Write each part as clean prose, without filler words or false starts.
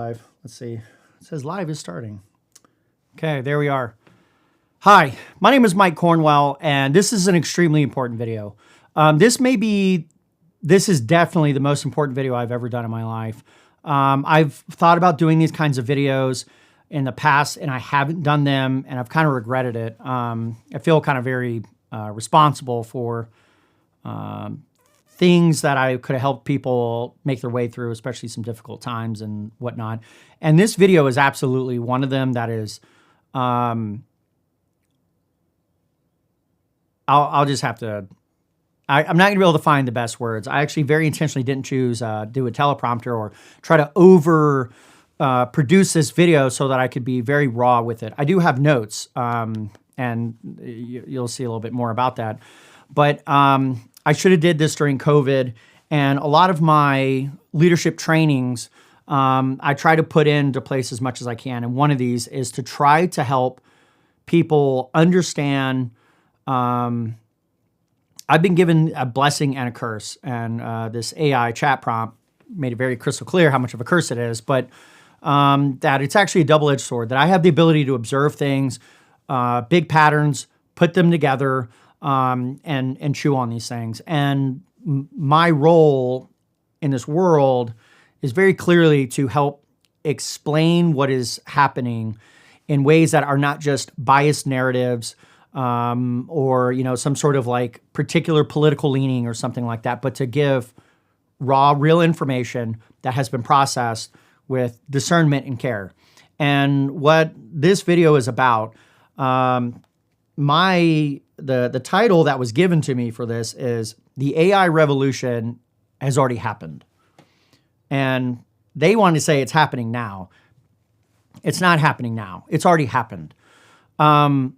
Live. Let's see. It says live is starting. Okay, there we are. Hi, my name is Mike Cornwell, and this is an extremely important video. This is definitely the most important video I've ever done in my life. I've thought about doing these kinds of videos in the past, and I haven't done them, and I've kind of regretted it. I feel kind of very responsible for things that I could have helped people make their way through, especially some difficult times and whatnot. And this video is absolutely one of them that is, I'll just have to, I'm not gonna be able to find the best words. I actually very intentionally didn't choose do a teleprompter or try to produce this video so that I could be very raw with it. I do have notes, and you'll see a little bit more about that. But I should have did this during COVID, and a lot of my leadership trainings, I try to put into place as much as I can. And one of these is to try to help people understand. I've been given a blessing and a curse, and this AI chat prompt made it very crystal clear how much of a curse it is, but that it's actually a double-edged sword, that I have the ability to observe things, big patterns, put them together, and chew on these things. And my role in this world is very clearly to help explain what is happening in ways that are not just biased narratives, or, some sort of like particular political leaning or something like that, but to give raw, real information that has been processed with discernment and care. And what this video is about, the title that was given to me for this is "The AI Revolution Has Already Happened." And they want to say it's happening now. It's not happening now. It's already happened. I'm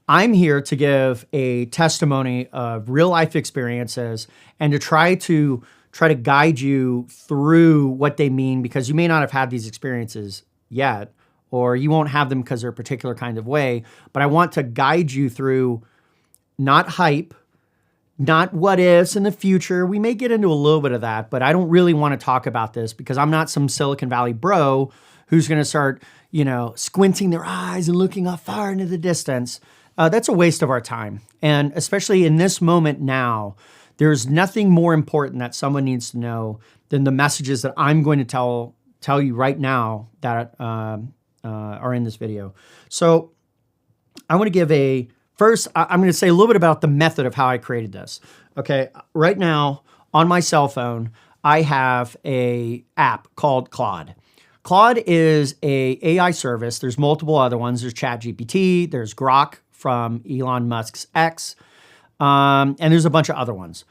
here to give a testimony of real life experiences and to try to guide you through what they mean, because you may not have had these experiences yet, or you won't have them because they're a particular kind of way. But I want to guide you through not hype, not what ifs in the future. We may get into a little bit of that, but I don't really want to talk about this because I'm not some Silicon Valley bro who's going to start, squinting their eyes and looking up far into the distance. That's a waste of our time. And especially in this moment now, there's nothing more important that someone needs to know than the messages that I'm going to tell you right now that are in this video. So I want to give first, I'm going to say a little bit about the method of how I created this. Okay, right now on my cell phone, I have a app called Claude. Claude is a AI service. There's multiple other ones. There's ChatGPT, there's Grok from Elon Musk's X, and there's a bunch of other ones.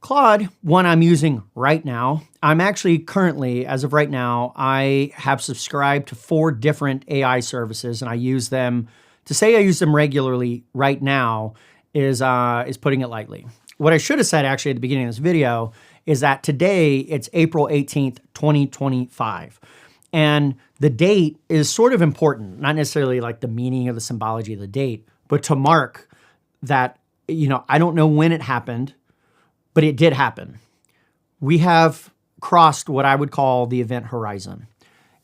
Claude, one I'm using right now, I'm actually currently, as of right now, I have subscribed to 4 different AI services, and I use them. To say I use them regularly right now is putting it lightly. What I should have said actually at the beginning of this video is that today it's April 18th, 2025. And the date is sort of important, not necessarily like the meaning of the symbology of the date, but to mark that, I don't know when it happened, but it did happen. We have crossed what I would call the event horizon.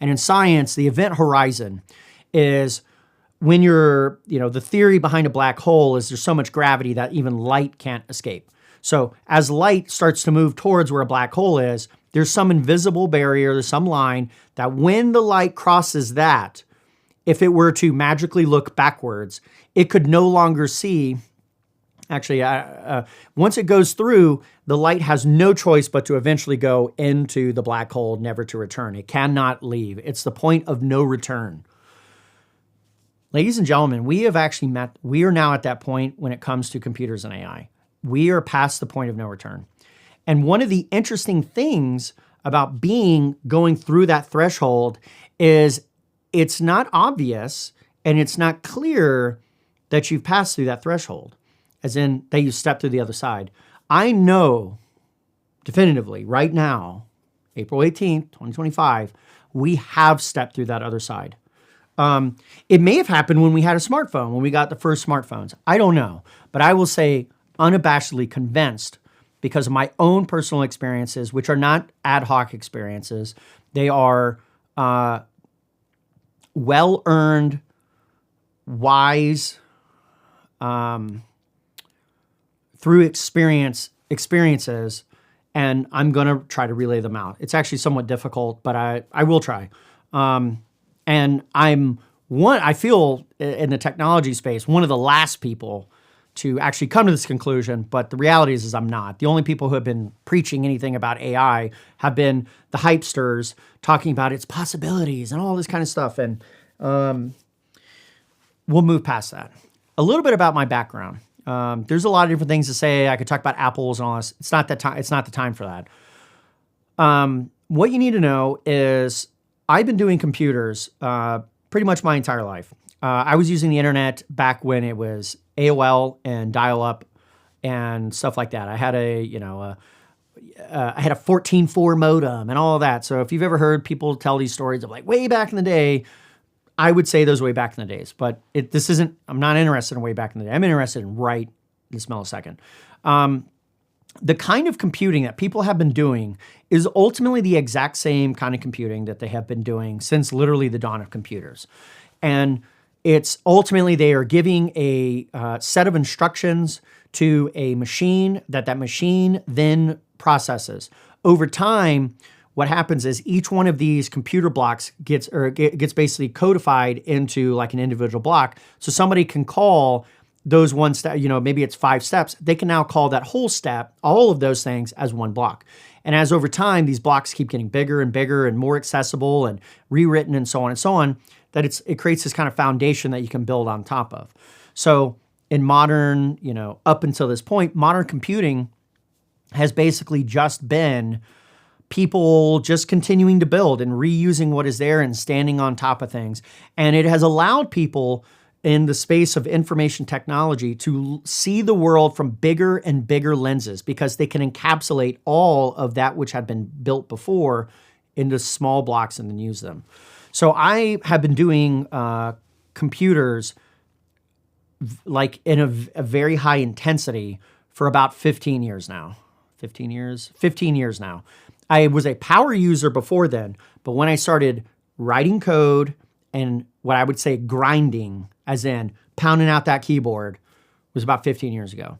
And in science, the event horizon is when the theory behind a black hole is there's so much gravity that even light can't escape. So as light starts to move towards where a black hole is, there's some invisible barrier, there's some line that when the light crosses that, if it were to magically look backwards, it could no longer see. Actually, once it goes through, the light has no choice but to eventually go into the black hole, never to return. It cannot leave. It's the point of no return. Ladies and gentlemen, we are now at that point when it comes to computers and AI. We are past the point of no return. And one of the interesting things about going through that threshold is it's not obvious and it's not clear that you've passed through that threshold, as in that you stepped through the other side. I know definitively right now, April 18th, 2025, we have stepped through that other side. It may have happened when we had a smartphone, when we got the first smartphones. I don't know, but I will say unabashedly convinced because of my own personal experiences, which are not ad hoc experiences, They are well-earned, wise, through experiences, and I'm going to try to relay them out. It's actually somewhat difficult, but I will try. And I feel in the technology space, one of the last people to actually come to this conclusion, but the reality is I'm not. The only people who have been preaching anything about AI have been the hypesters talking about its possibilities and all this kind of stuff. And we'll move past that. A little bit about my background. There's a lot of different things to say. I could talk about apples and all this. It's not the time for that. What you need to know is I've been doing computers pretty much my entire life. I was using the internet back when it was AOL and dial-up and stuff like that. I had a 14.4 modem and all of that. So if you've ever heard people tell these stories of like way back in the day, I would say those way back in the days. But I'm not interested in way back in the day. I'm interested in right this millisecond. The kind of computing that people have been doing is ultimately the exact same kind of computing that they have been doing since literally the dawn of computers. And it's ultimately they are giving a set of instructions to a machine that machine then processes. Over time, what happens is each one of these computer blocks gets basically codified into like an individual block. So somebody can call those one step, maybe it's 5 steps. They can now call that whole step, all of those things as one block. And as over time, these blocks keep getting bigger and bigger and more accessible and rewritten and so on, that it creates this kind of foundation that you can build on top of. So in modern, up until this point, modern computing has basically just been people just continuing to build and reusing what is there and standing on top of things. And it has allowed people in the space of information technology to see the world from bigger and bigger lenses because they can encapsulate all of that which had been built before into small blocks and then use them. So I have been doing computers like in a very high intensity for about 15 years now. 15 years now. I was a power user before then, but when I started writing code and what I would say grinding, as in pounding out that keyboard, was about 15 years ago.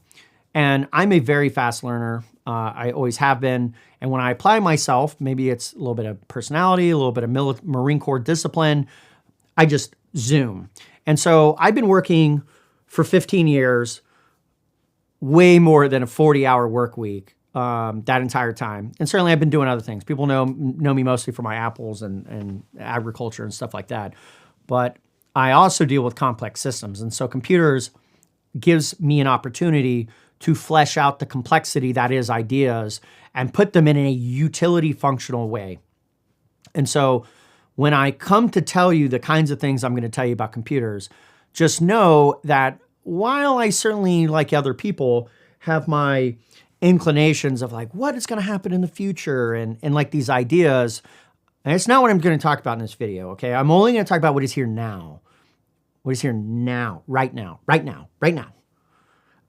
And I'm a very fast learner. I always have been. And when I apply myself, maybe it's a little bit of personality, a little bit of Marine Corps discipline, I just zoom. And so I've been working for 15 years, way more than a 40-hour work week. That entire time. And certainly I've been doing other things. People know me mostly for my apples and agriculture and stuff like that. But I also deal with complex systems. And so computers gives me an opportunity to flesh out the complexity that is ideas and put them in a utility functional way. And so when I come to tell you the kinds of things I'm going to tell you about computers, just know that while I certainly, like other people, have my inclinations of like what is going to happen in the future and like these ideas. And it's not what I'm going to talk about in this video, okay? I'm only going to talk about what is here now. What is here now, right now.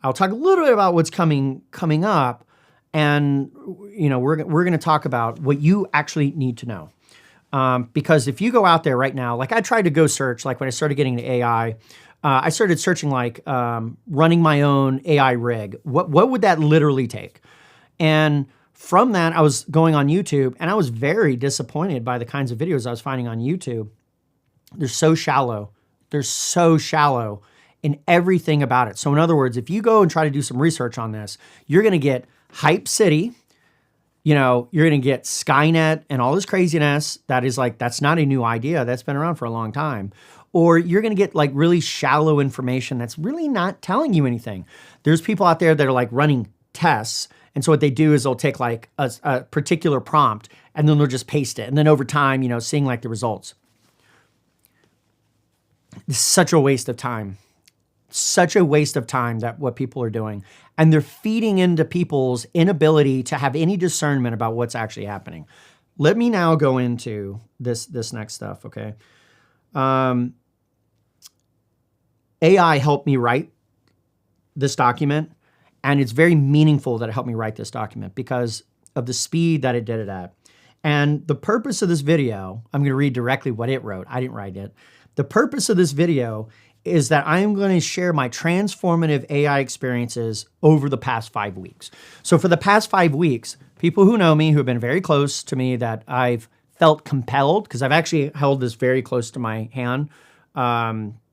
I'll talk a little bit about what's coming up, and we're going to talk about what you actually need to know. Because if you go out there right now, like I tried to go search, like when I started getting into AI, I started searching like running my own AI rig. What would that literally take? And from that, I was going on YouTube, and I was very disappointed by the kinds of videos I was finding on YouTube. They're so shallow. They're so shallow in everything about it. So in other words, if you go and try to do some research on this, you're going to get Hype City. You're going to get Skynet and all this craziness. That's not a new idea. That's been around for a long time. Or you're going to get like really shallow information that's really not telling you anything. There's people out there that are like running tests. And so what they do is they'll take like a particular prompt and then they'll just paste it. And then over time, seeing like the results. This is such a waste of time. Such a waste of time that what people are doing. And they're feeding into people's inability to have any discernment about what's actually happening. Let me now go into this next stuff, okay? AI helped me write this document, and it's very meaningful that it helped me write this document because of the speed that it did it at. And the purpose of this video, I'm going to read directly what it wrote. I didn't write it. The purpose of this video is that I am going to share my transformative AI experiences over the past 5 weeks. So for the past 5 weeks, people who know me, who have been very close to me, that I've felt compelled, because I've actually held this very close to my hand,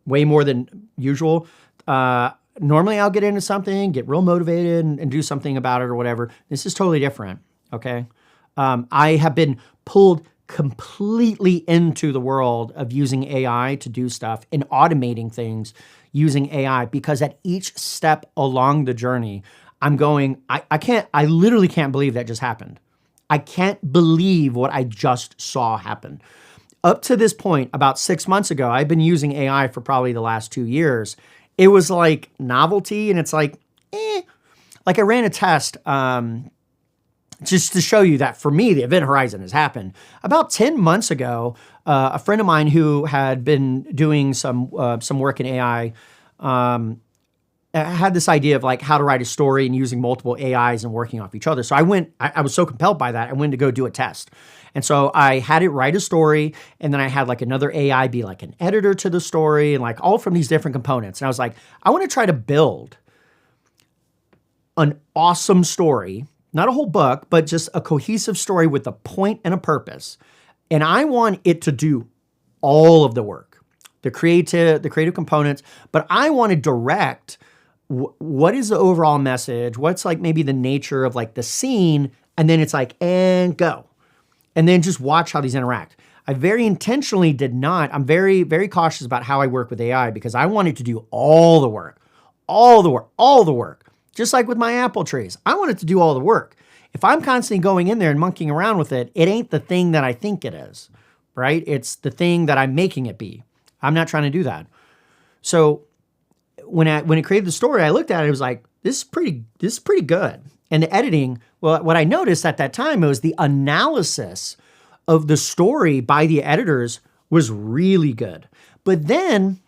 way more than usual. Normally I'll get into something, get real motivated and do something about it or whatever. This is totally different, okay? I have been pulled completely into the world of using AI to do stuff and automating things using AI, because at each step along the journey, I'm going, I literally can't believe that just happened. I can't believe what I just saw happen. Up to this point, about 6 months ago, I've been using AI for probably the last 2 years. It was like novelty, and it's like, Like I ran a test, just to show you that for me, the event horizon has happened. About 10 months ago, a friend of mine who had been doing some work in AI had this idea of like how to write a story and using multiple AIs and working off each other. So I was so compelled by that, I went to go do a test. And so I had it write a story, and then I had like another AI be like an editor to the story, and like all from these different components. And I was like, I want to try to build an awesome story, not a whole book, but just a cohesive story with a point and a purpose. And I want it to do all of the work, the creative components, but I want to direct what is the overall message, what's like maybe the nature of like the scene, and then it's like, and go. And then just watch how these interact. I very intentionally did not, I'm very, very cautious about how I work with AI, because I want it to do all the work, all the work. Just like with my apple trees, I want it to do all the work. If I'm constantly going in there and monkeying around with it, it ain't the thing that I think it is, right? It's the thing that I'm making it be. I'm not trying to do that. So when it created the story, I looked at it, it was like, this is pretty good. And the editing, well, what I noticed at that time was the analysis of the story by the editors was really good. But then,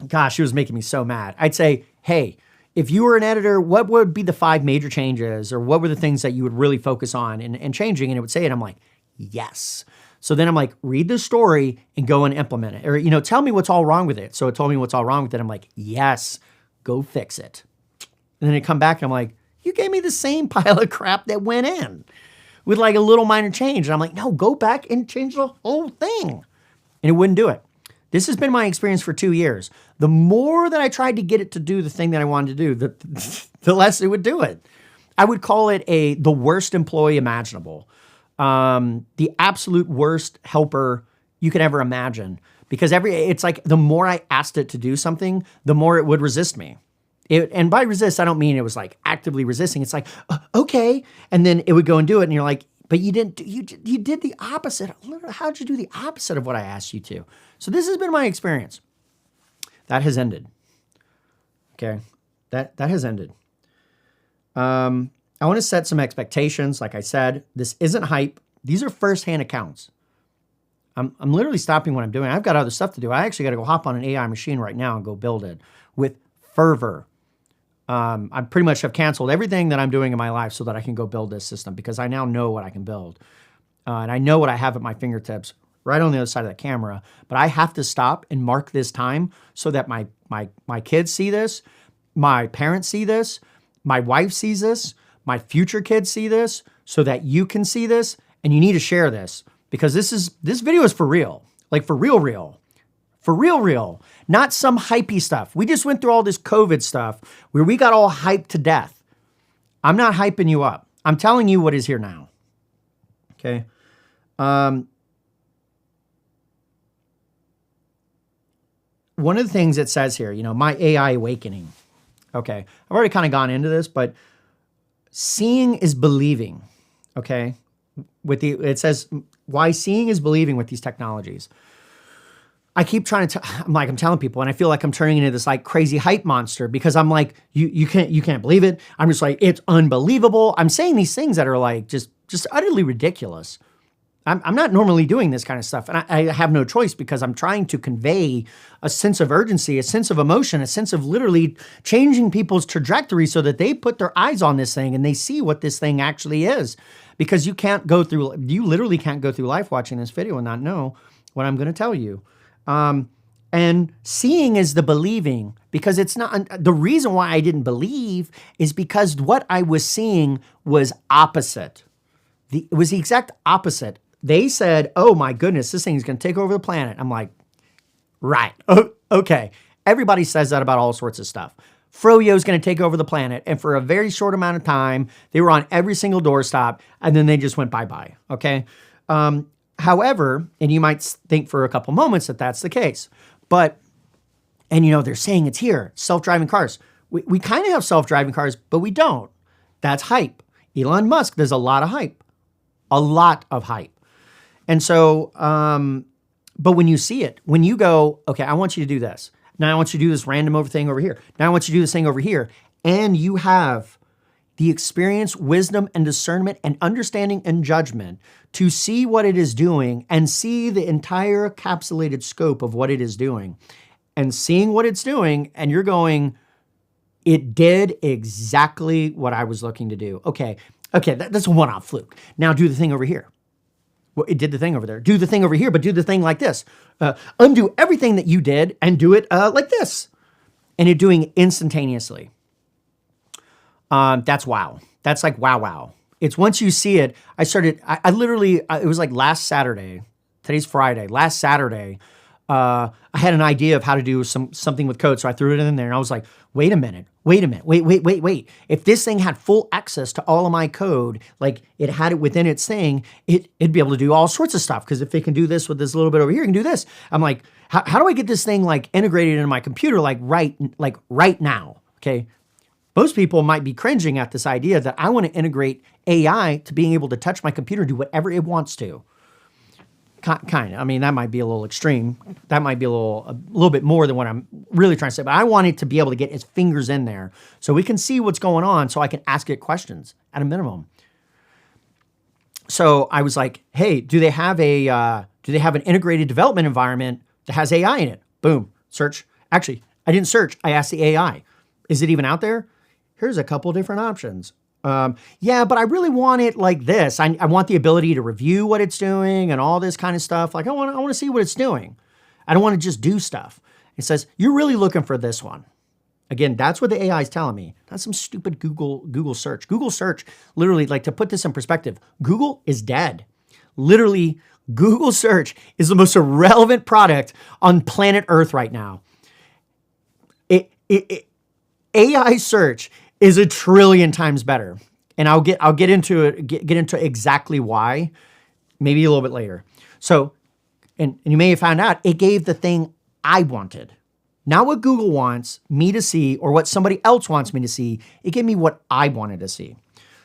gosh, it was making me so mad. I'd say, hey, if you were an editor, what would be the 5 major changes, or what were the things that you would really focus on and changing? And it would say it. I'm like, yes. So then I'm like, read the story and go and implement it. Or, tell me what's all wrong with it. So it told me what's all wrong with it. I'm like, yes, go fix it. And then it come back and I'm like, you gave me the same pile of crap that went in with like a little minor change. And I'm like, no, go back and change the whole thing. And it wouldn't do it. This has been my experience for 2 years. The more that I tried to get it to do the thing that I wanted to do, the less it would do it. I would call it the worst employee imaginable. The absolute worst helper you could ever imagine. Because it's like the more I asked it to do something, the more it would resist me. And by resist, I don't mean it was like actively resisting. It's like, okay. And then it would go and do it. And you're like, but you didn't, you did the opposite. How'd you do the opposite of what I asked you to? So this has been my experience. That has ended. Okay. That has ended. I want to set some expectations. Like I said, this isn't hype. These are firsthand accounts. I'm literally stopping what I'm doing. I've got other stuff to do. I actually got to go hop on an AI machine right now and go build it with fervor. I pretty much have canceled everything that I'm doing in my life so that I can go build this system, because I now know what I can build. And I know what I have at my fingertips right on the other side of that camera. But I have to stop and mark this time so that my kids see this, my parents see this, my wife sees this, my future kids see this, so that you can see this, and you need to share this, because this video is for real, like for real. For real, not some hypey stuff. We just went through all this COVID stuff where we got all hyped to death. I'm not hyping you up. I'm telling you what is here now. Okay. One of the things it says here, my AI awakening. Okay. I've already kind of gone into this, but seeing is believing. Okay. It says why seeing is believing with these technologies. I keep trying to, I'm telling people, and I feel like I'm turning into this like crazy hype monster, because I'm like, you can't believe it. I'm just like, it's unbelievable. I'm saying these things that are like, just utterly ridiculous. I'm not normally doing this kind of stuff. And I have no choice, because I'm trying to convey a sense of urgency, a sense of emotion, a sense of literally changing people's trajectory so that they put their eyes on this thing and they see what this thing actually is. because you literally can't go through life watching this video and not know what I'm going to tell you. And seeing is the believing, because it's not, the reason why I didn't believe is because what I was seeing was opposite. It was the exact opposite. They said, oh my goodness, this thing is going to take over the planet. I'm like, right. Oh, okay. Everybody says that about all sorts of stuff. Froyo's going to take over the planet. And for a very short amount of time, they were on every single doorstop, and then they just went bye-bye. Okay. However, and you might think for a couple moments that that's the case, and they're saying it's here, self-driving cars. We kind of have self-driving cars, but we don't. That's hype. Elon Musk, there's a lot of hype. And so, but when you see it, when you go, okay, I want you to do this. Now I want you to do this random thing over here. Now I want you to do this thing over here. And you have the experience, wisdom, and discernment, and understanding and judgment to see what it is doing and see the entire encapsulated scope of what it is doing and seeing what it's doing. And you're going, it did exactly what I was looking to do. Okay, that's a one-off fluke. Now do the thing over here. Well, it did the thing over there. Do the thing over here, but do the thing like this. Undo everything that you did and do it like this. And you're doing it instantaneously. That's wow. That's like wow. It's once you see it, I literally, it was like last Saturday. Today's Friday. Last Saturday, I had an idea of how to do something with code. So I threw it in there and I was like, wait a minute. Wait. If this thing had full access to all of my code, like it had it within its thing, it'd be able to do all sorts of stuff. Because if it can do this with this little bit over here, it can do this. I'm like, how do I get this thing like integrated into my computer like right now? Okay. Most people might be cringing at this idea that I want to integrate AI to being able to touch my computer and do whatever it wants to. Kind of. I mean, that might be a little extreme. That might be a little bit more than what I'm really trying to say. But I want it to be able to get its fingers in there so we can see what's going on, so I can ask it questions at a minimum. So I was like, hey, do they have an integrated development environment that has AI in it? Boom. Search. Actually, I didn't search. I asked the AI. Is it even out there? Here's a couple different options. Yeah, but I really want it like this. I want the ability to review what it's doing and all this kind of stuff. Like I want to see what it's doing. I don't want to just do stuff. It says, you're really looking for this one. Again, that's what the AI is telling me. Not some stupid Google search. Google search, literally, like to put this in perspective, Google is dead. Literally, Google search is the most irrelevant product on planet Earth right now. AI search is 1 trillion times better. And I'll get into it, get into exactly why, maybe a little bit later. So, and you may have found out, it gave the thing I wanted. Not what Google wants me to see or what somebody else wants me to see. It gave me what I wanted to see.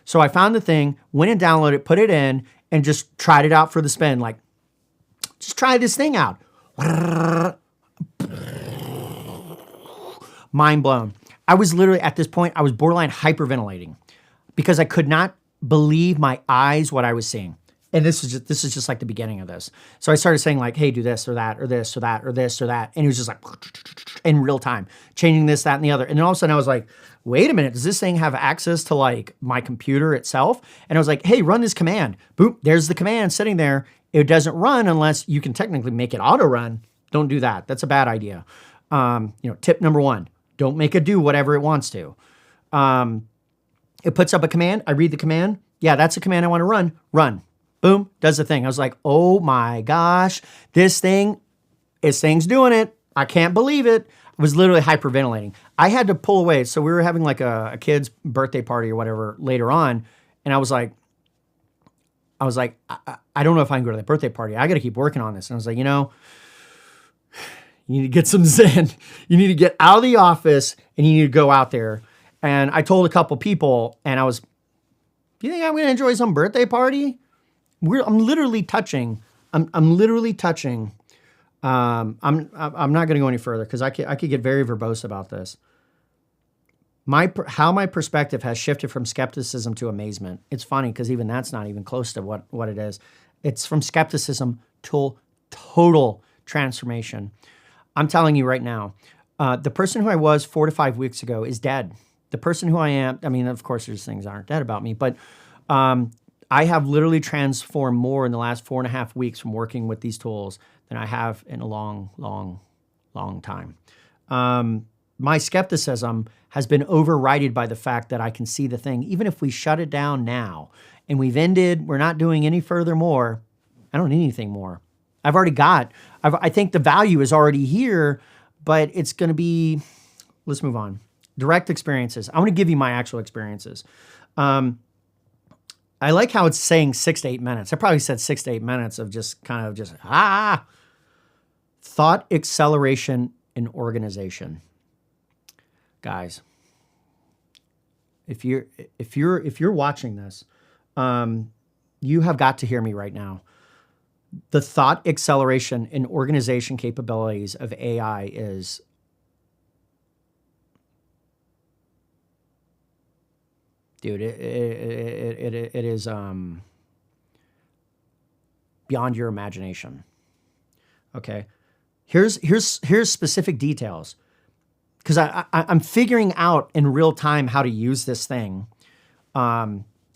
So I found the thing, went and downloaded it, put it in, and just tried it out for the spin. Like, just try this thing out. Mind blown. I was literally, at this point, I was borderline hyperventilating because I could not believe my eyes what I was seeing. And this is just like the beginning of this. So I started saying like, hey, do this or that or this or that or this or that. And it was just like in real time, changing this, that, and the other. And then all of a sudden I was like, wait a minute, does this thing have access to like my computer itself? And I was like, hey, run this command. Boop, there's the command sitting there. It doesn't run unless you can technically make it auto run. Don't do that. That's a bad idea. Tip number 1. Don't make it do whatever it wants to. It puts up a command. I read the command. Yeah, that's a command I want to run. Run. Boom. Does the thing. I was like, oh my gosh, this thing's doing it. I can't believe it. I was literally hyperventilating. I had to pull away. So we were having like a kid's birthday party or whatever later on. And I was like, I don't know if I can go to that birthday party. I got to keep working on this. And I was like, you need to get some zen. You need to get out of the office and you need to go out there. And I told a couple people, and I was, do you think I'm going to enjoy some birthday party? I'm literally touching. I'm literally touching. I'm not going to go any further because I could get very verbose about this. How my perspective has shifted from skepticism to amazement. It's funny because even that's not even close to what it is. It's from skepticism to total transformation. I'm telling you right now, the person who I was 4 to 5 weeks ago is dead. The person who I am, I mean, of course, there's things that aren't dead about me, but I have literally transformed more in the last 4.5 weeks from working with these tools than I have in a long, long, long time. My skepticism has been overridden by the fact that I can see the thing. Even if we shut it down now and we've ended, we're not doing any further more, I don't need anything more. I've already got, I think the value is already here, but it's going to be, let's move on. Direct experiences. I want to give you my actual experiences. I like how it's saying 6 to 8 minutes. I probably said 6 to 8 minutes of just kind of thought acceleration in organization. Guys, if you're watching this, you have got to hear me right now. The thought acceleration in organization capabilities of AI is dude, it is beyond your imagination. Okay, here's specific details, because I'm figuring out in real time how to use this thing,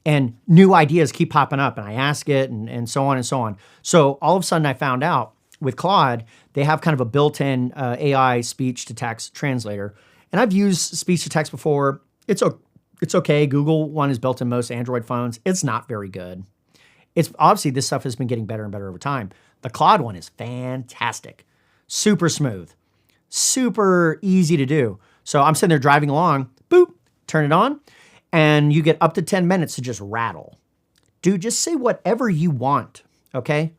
and new ideas keep popping up, and I ask it, and so on and so on. So all of a sudden, I found out with Claude they have kind of a built-in AI speech-to-text translator, and I've used speech-to-text before. It's okay. Google one is built in most Android phones. It's not very good. It's obviously this stuff has been getting better and better over time. The Claude one is fantastic, super smooth, super easy to do. So I'm sitting there driving along, boop, turn it on, and you get up to 10 minutes to just rattle. Dude, just say whatever you want, okay?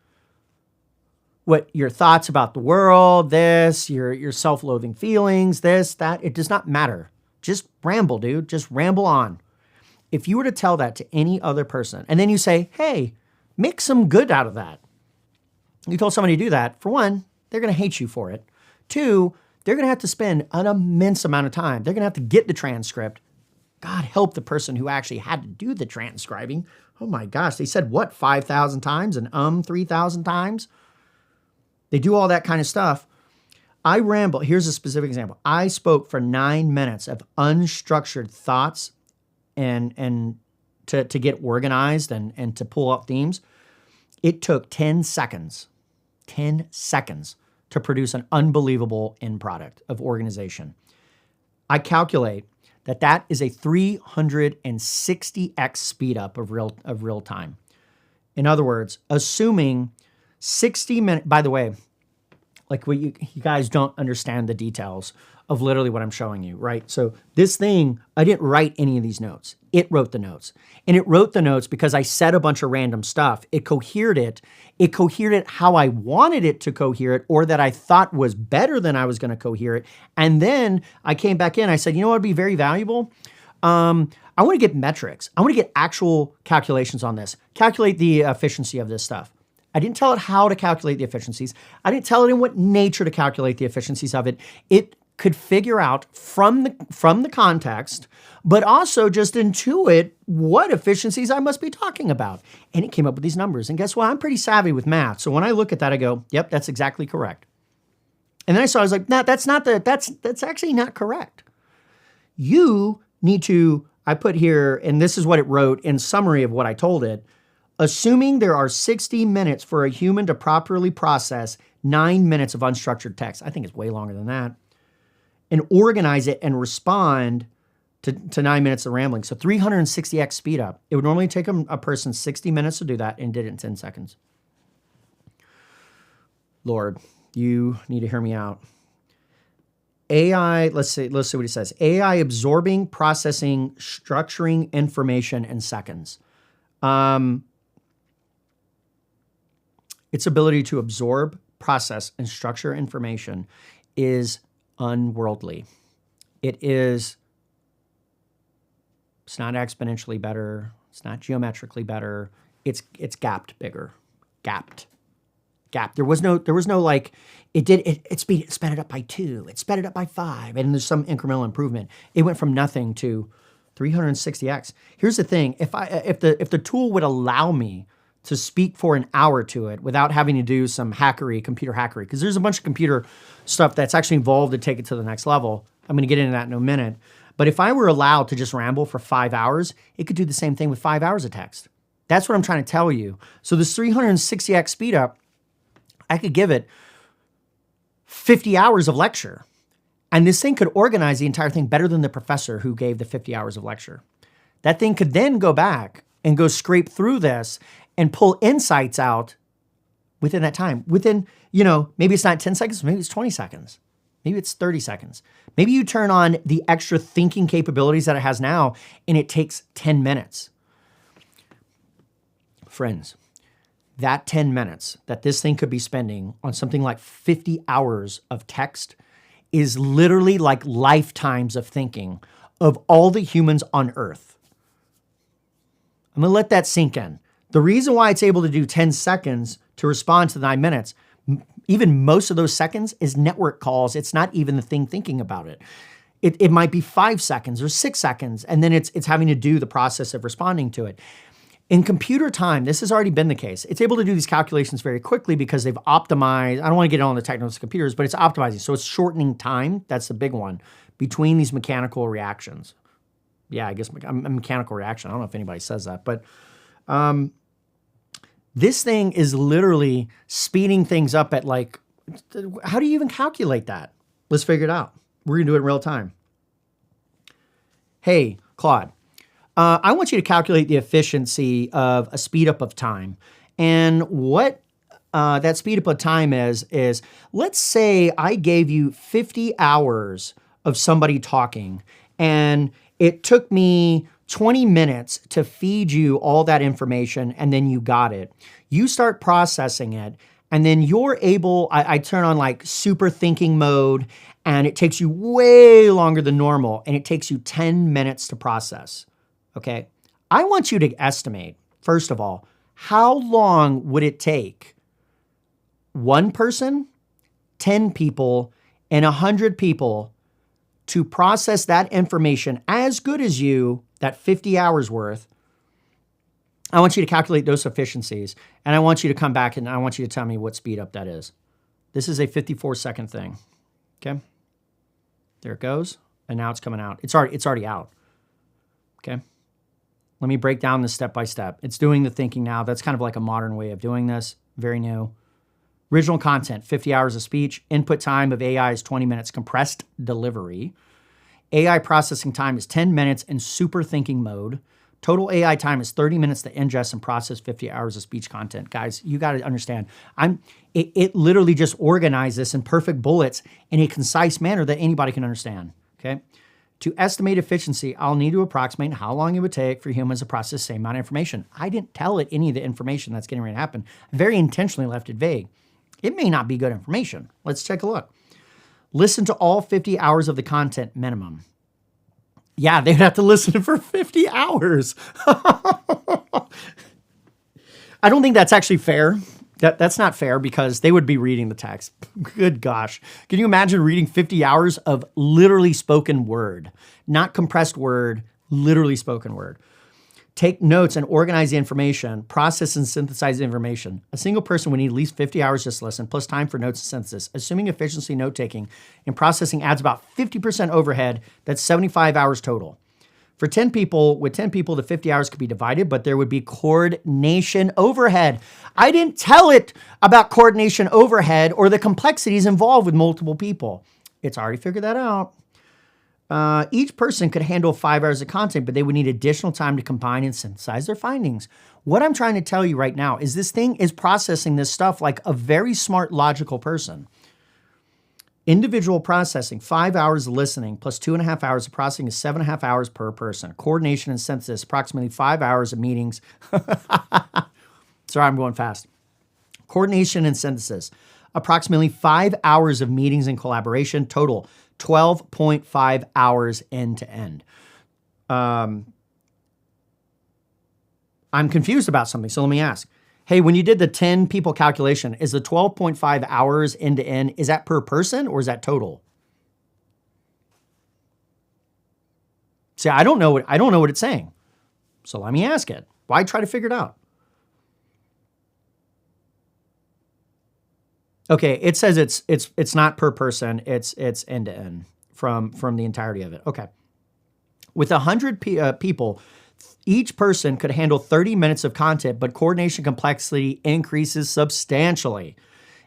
What your thoughts about the world, this, your self-loathing feelings, this, that, it does not matter. Just ramble, dude. Just ramble on. If you were to tell that to any other person, and then you say, hey, make some good out of that. You told somebody to do that. For one, they're going to hate you for it. Two, they're going to have to spend an immense amount of time. They're going to have to get the transcript. God help the person who actually had to do the transcribing. Oh my gosh, they said what, 5,000 times and 3,000 times? They do all that kind of stuff. I ramble. Here's a specific example. I spoke for 9 minutes of unstructured thoughts and to get organized and to pull up themes. It took 10 seconds to produce an unbelievable end product of organization. I calculate that is a 360x speed up of real time. In other words, assuming 60 minutes, by the way, like what you guys don't understand the details of literally what I'm showing you, right? So this thing, I didn't write any of these notes. It wrote the notes. And it wrote the notes because I said a bunch of random stuff. It cohered it. It cohered it how I wanted it to cohere it, or that I thought was better than I was going to cohere it. And then I came back in. I said, you know what would be very valuable? I want to get metrics. I want to get actual calculations on this. Calculate the efficiency of this stuff. I didn't tell it how to calculate the efficiencies. I didn't tell it in what nature to calculate the efficiencies of it. It could figure out from the context, but also just intuit what efficiencies I must be talking about. And it came up with these numbers. And guess what? I'm pretty savvy with math. So when I look at that, I go, yep, that's exactly correct. And then I was like, no, that's actually not correct. You need to, I put here, and this is what it wrote in summary of what I told it. Assuming there are 60 minutes for a human to properly process 9 minutes of unstructured text. I think it's way longer than that. And organize it and respond to 9 minutes of rambling. So 360x speed up. It would normally take a person 60 minutes to do that and did it in 10 seconds. Lord, you need to hear me out. AI, let's see what it says. AI absorbing, processing, structuring information in seconds. Its ability to absorb, process, and structure information is unworldly. It's not exponentially better. It's not geometrically better. It's gapped bigger. Gapped. There was no like, it sped it up by 2. It sped it up by 5. And there's some incremental improvement. It went from nothing to 360x. Here's the thing. If the tool would allow me to speak for an hour to it without having to do some computer hackery, because there's a bunch of computer stuff that's actually involved to take it to the next level. I'm going to get into that in a minute. But if I were allowed to just ramble for 5 hours, it could do the same thing with 5 hours of text. That's what I'm trying to tell you. So this 360x speed up, I could give it 50 hours of lecture. And this thing could organize the entire thing better than the professor who gave the 50 hours of lecture. That thing could then go back and go scrape through this and pull insights out within that time. Within, maybe it's not 10 seconds, maybe it's 20 seconds. Maybe it's 30 seconds. Maybe you turn on the extra thinking capabilities that it has now and it takes 10 minutes. Friends, that 10 minutes that this thing could be spending on something like 50 hours of text is literally like lifetimes of thinking of all the humans on Earth. I'm gonna let that sink in. The reason why it's able to do 10 seconds to respond to the 9 minutes, even most of those seconds, is network calls. It's not even the thing thinking about it. It might be 5 seconds or 6 seconds, and then it's having to do the process of responding to it. In computer time, this has already been the case. It's able to do these calculations very quickly because they've optimized. I don't want to get on the technicals of computers, but it's optimizing. So it's shortening time. That's the big one between these mechanical reactions. Yeah, I guess a mechanical reaction. I don't know if anybody says that, but this thing is literally speeding things up at how do you even calculate that? Let's figure it out. We're going to do it in real time. Hey, Claude. I want you to calculate the efficiency of a speed up of time. And what that speed up of time is let's say I gave you 50 hours of somebody talking, and it took me 20 minutes to feed you all that information, and then you got it. You start processing it, and then you're able, I turn on super thinking mode, and it takes you way longer than normal, and it takes you 10 minutes to process. Okay, I want you to estimate, first of all, how long would it take one person, 10 people, and 100 people to process that information as good as you, that 50 hours worth. I want you to calculate those efficiencies, and I want you to come back and I want you to tell me what speed up that is. This is a 54-second thing, okay? There it goes, and now it's coming out. It's already out, okay? Let me break down this step by step. It's doing the thinking now. That's kind of like a modern way of doing this, very new. Original content, 50 hours of speech. Input time of AI is 20 minutes. Compressed delivery. AI processing time is 10 minutes in super thinking mode. Total AI time is 30 minutes to ingest and process 50 hours of speech content. Guys, you got to understand, it literally just organizes this in perfect bullets in a concise manner that anybody can understand, okay? To estimate efficiency, I'll need to approximate how long it would take for humans to process the same amount of information. I didn't tell it any of the information that's getting ready to happen. I very intentionally left it vague. It may not be good information. Let's take a look. Listen to all 50 hours of the content minimum. Yeah, they'd have to listen for 50 hours. I don't think that's actually fair. That's not fair because they would be reading the text. Good gosh. Can you imagine reading 50 hours of literally spoken word? Not compressed word, literally spoken word. Take notes and organize the information, process and synthesize the information. A single person would need at least 50 hours just to listen, plus time for notes and synthesis. Assuming efficiency note-taking and processing adds about 50% overhead, that's 75 hours total. For 10 people, with 10 people, the 50 hours could be divided, but there would be coordination overhead. I didn't tell it about coordination overhead or the complexities involved with multiple people. It's already figured that out. Each person could handle 5 hours of content, but they would need additional time to combine and synthesize their findings. What I'm trying to tell you right now is this thing is processing this stuff like a very smart, logical person. Individual processing, 5 hours of listening plus 2.5 hours of processing is 7.5 hours per person. Coordination and synthesis, approximately 5 hours of meetings. Sorry, I'm going fast. Coordination and synthesis, approximately 5 hours of meetings and collaboration. Total, 12.5 hours end to end. I'm confused about something, so let me ask. Hey, when you did the 10 people calculation, is the 12.5 hours end to end, is that per person or is that total? See, I don't know what it's saying. So let me ask it. Why try to figure it out? Okay, it says it's not per person, it's end to end from the entirety of it. Okay. With 100 people, Each person could handle 30 minutes of content, but coordination complexity increases substantially.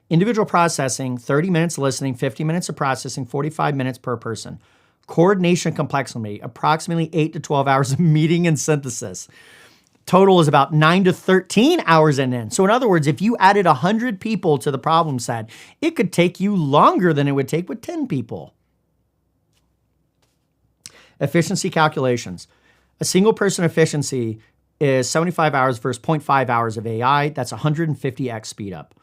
Individual processing, 30 minutes listening, 50 minutes of processing, 45 minutes per person. Coordination complexity, approximately 8 to 12 hours of meeting and synthesis. Total is about 9 to 13 hours in. So in other words, if you added 100 people to the problem set, it could take you longer than it would take with 10 people. Efficiency calculations. A single person efficiency is 75 hours versus 0.5 hours of AI. That's 150x speed up.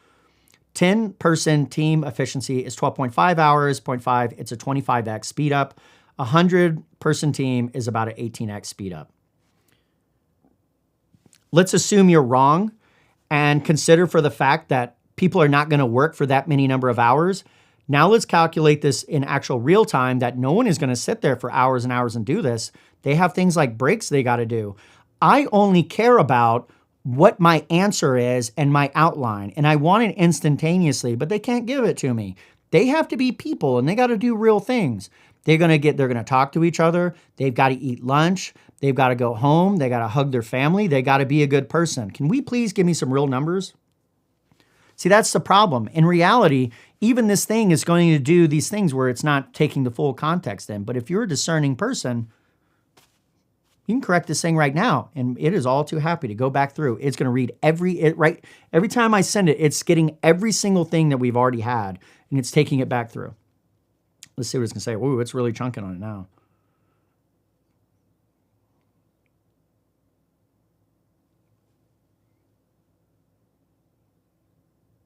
10-person team efficiency is 12.5 hours, 0.5, it's a 25x speed up. 100-person team is about an 18x speed up. Let's assume you're wrong and consider for the fact that people are not going to work for that many number of hours. Now let's calculate this in actual real time that no one is going to sit there for hours and hours and do this. They have things like breaks they got to do. I only care about what my answer is and my outline, and I want it instantaneously, but they can't give it to me. They have to be people and they got to do real things. They're going to talk to each other. They've got to eat lunch. They've got to go home. They got to hug their family. They got to be a good person. Can we please give me some real numbers? See, that's the problem. In reality, even this thing is going to do these things where it's not taking the full context in. But if you're a discerning person, you can correct this thing right now, and it is all too happy to go back through. It's going to read every time I send it, it's getting every single thing that we've already had, and it's taking it back through. Let's see what it's going to say. Ooh, it's really chunking on it now.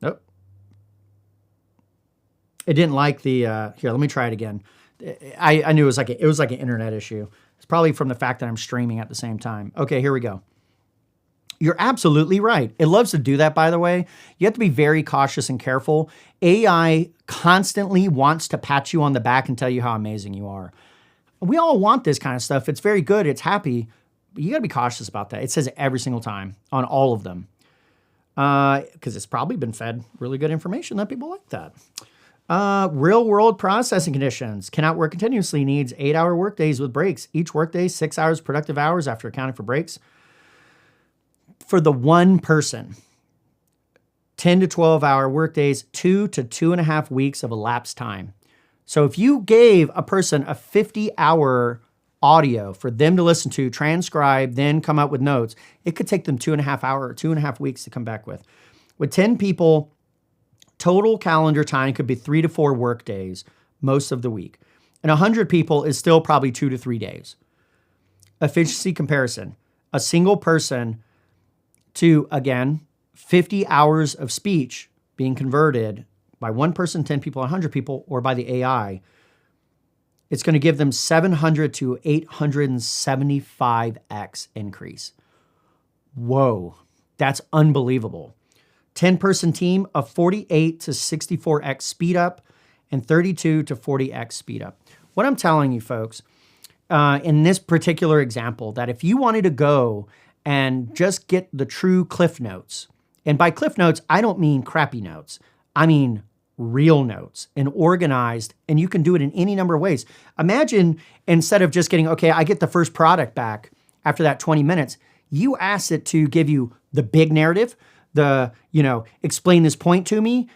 Nope. It didn't like the, here, let me try it again. I knew it was like an internet issue. It's probably from the fact that I'm streaming at the same time. Okay, here we go. You're absolutely right. It loves to do that, by the way. You have to be very cautious and careful. AI constantly wants to pat you on the back and tell you how amazing you are. We all want this kind of stuff. It's very good. It's happy. But you got to be cautious about that. It says it every single time on all of them. Because it's probably been fed really good information that people like that. Real world processing conditions. Cannot work continuously. Needs 8-hour workdays with breaks. Each workday, 6 hours productive hours after accounting for breaks. For the one person, 10 to 12-hour workdays, 2 to 2.5 weeks of elapsed time. So if you gave a person a 50-hour audio for them to listen to, transcribe, then come up with notes, it could take them 2.5 weeks to come back with. With 10 people, total calendar time could be 3 to 4 work days most of the week. And 100 people is still probably 2 to 3 days. Efficiency comparison. A single person to, again, 50 hours of speech being converted by one person, 10 people, 100 people, or by the AI, it's going to give them 700 to 875x increase. Whoa, that's unbelievable. 10-person team, a 48 to 64x speed up and 32 to 40x speed up. What I'm telling you, folks, in this particular example, that if you wanted to go and just get the true Cliff Notes, and by Cliff Notes, I don't mean crappy notes. I mean real notes and organized, and you can do it in any number of ways. Imagine instead of just getting, okay, I get the first product back after that 20 minutes, you ask it to give you the big narrative, explain this point to me,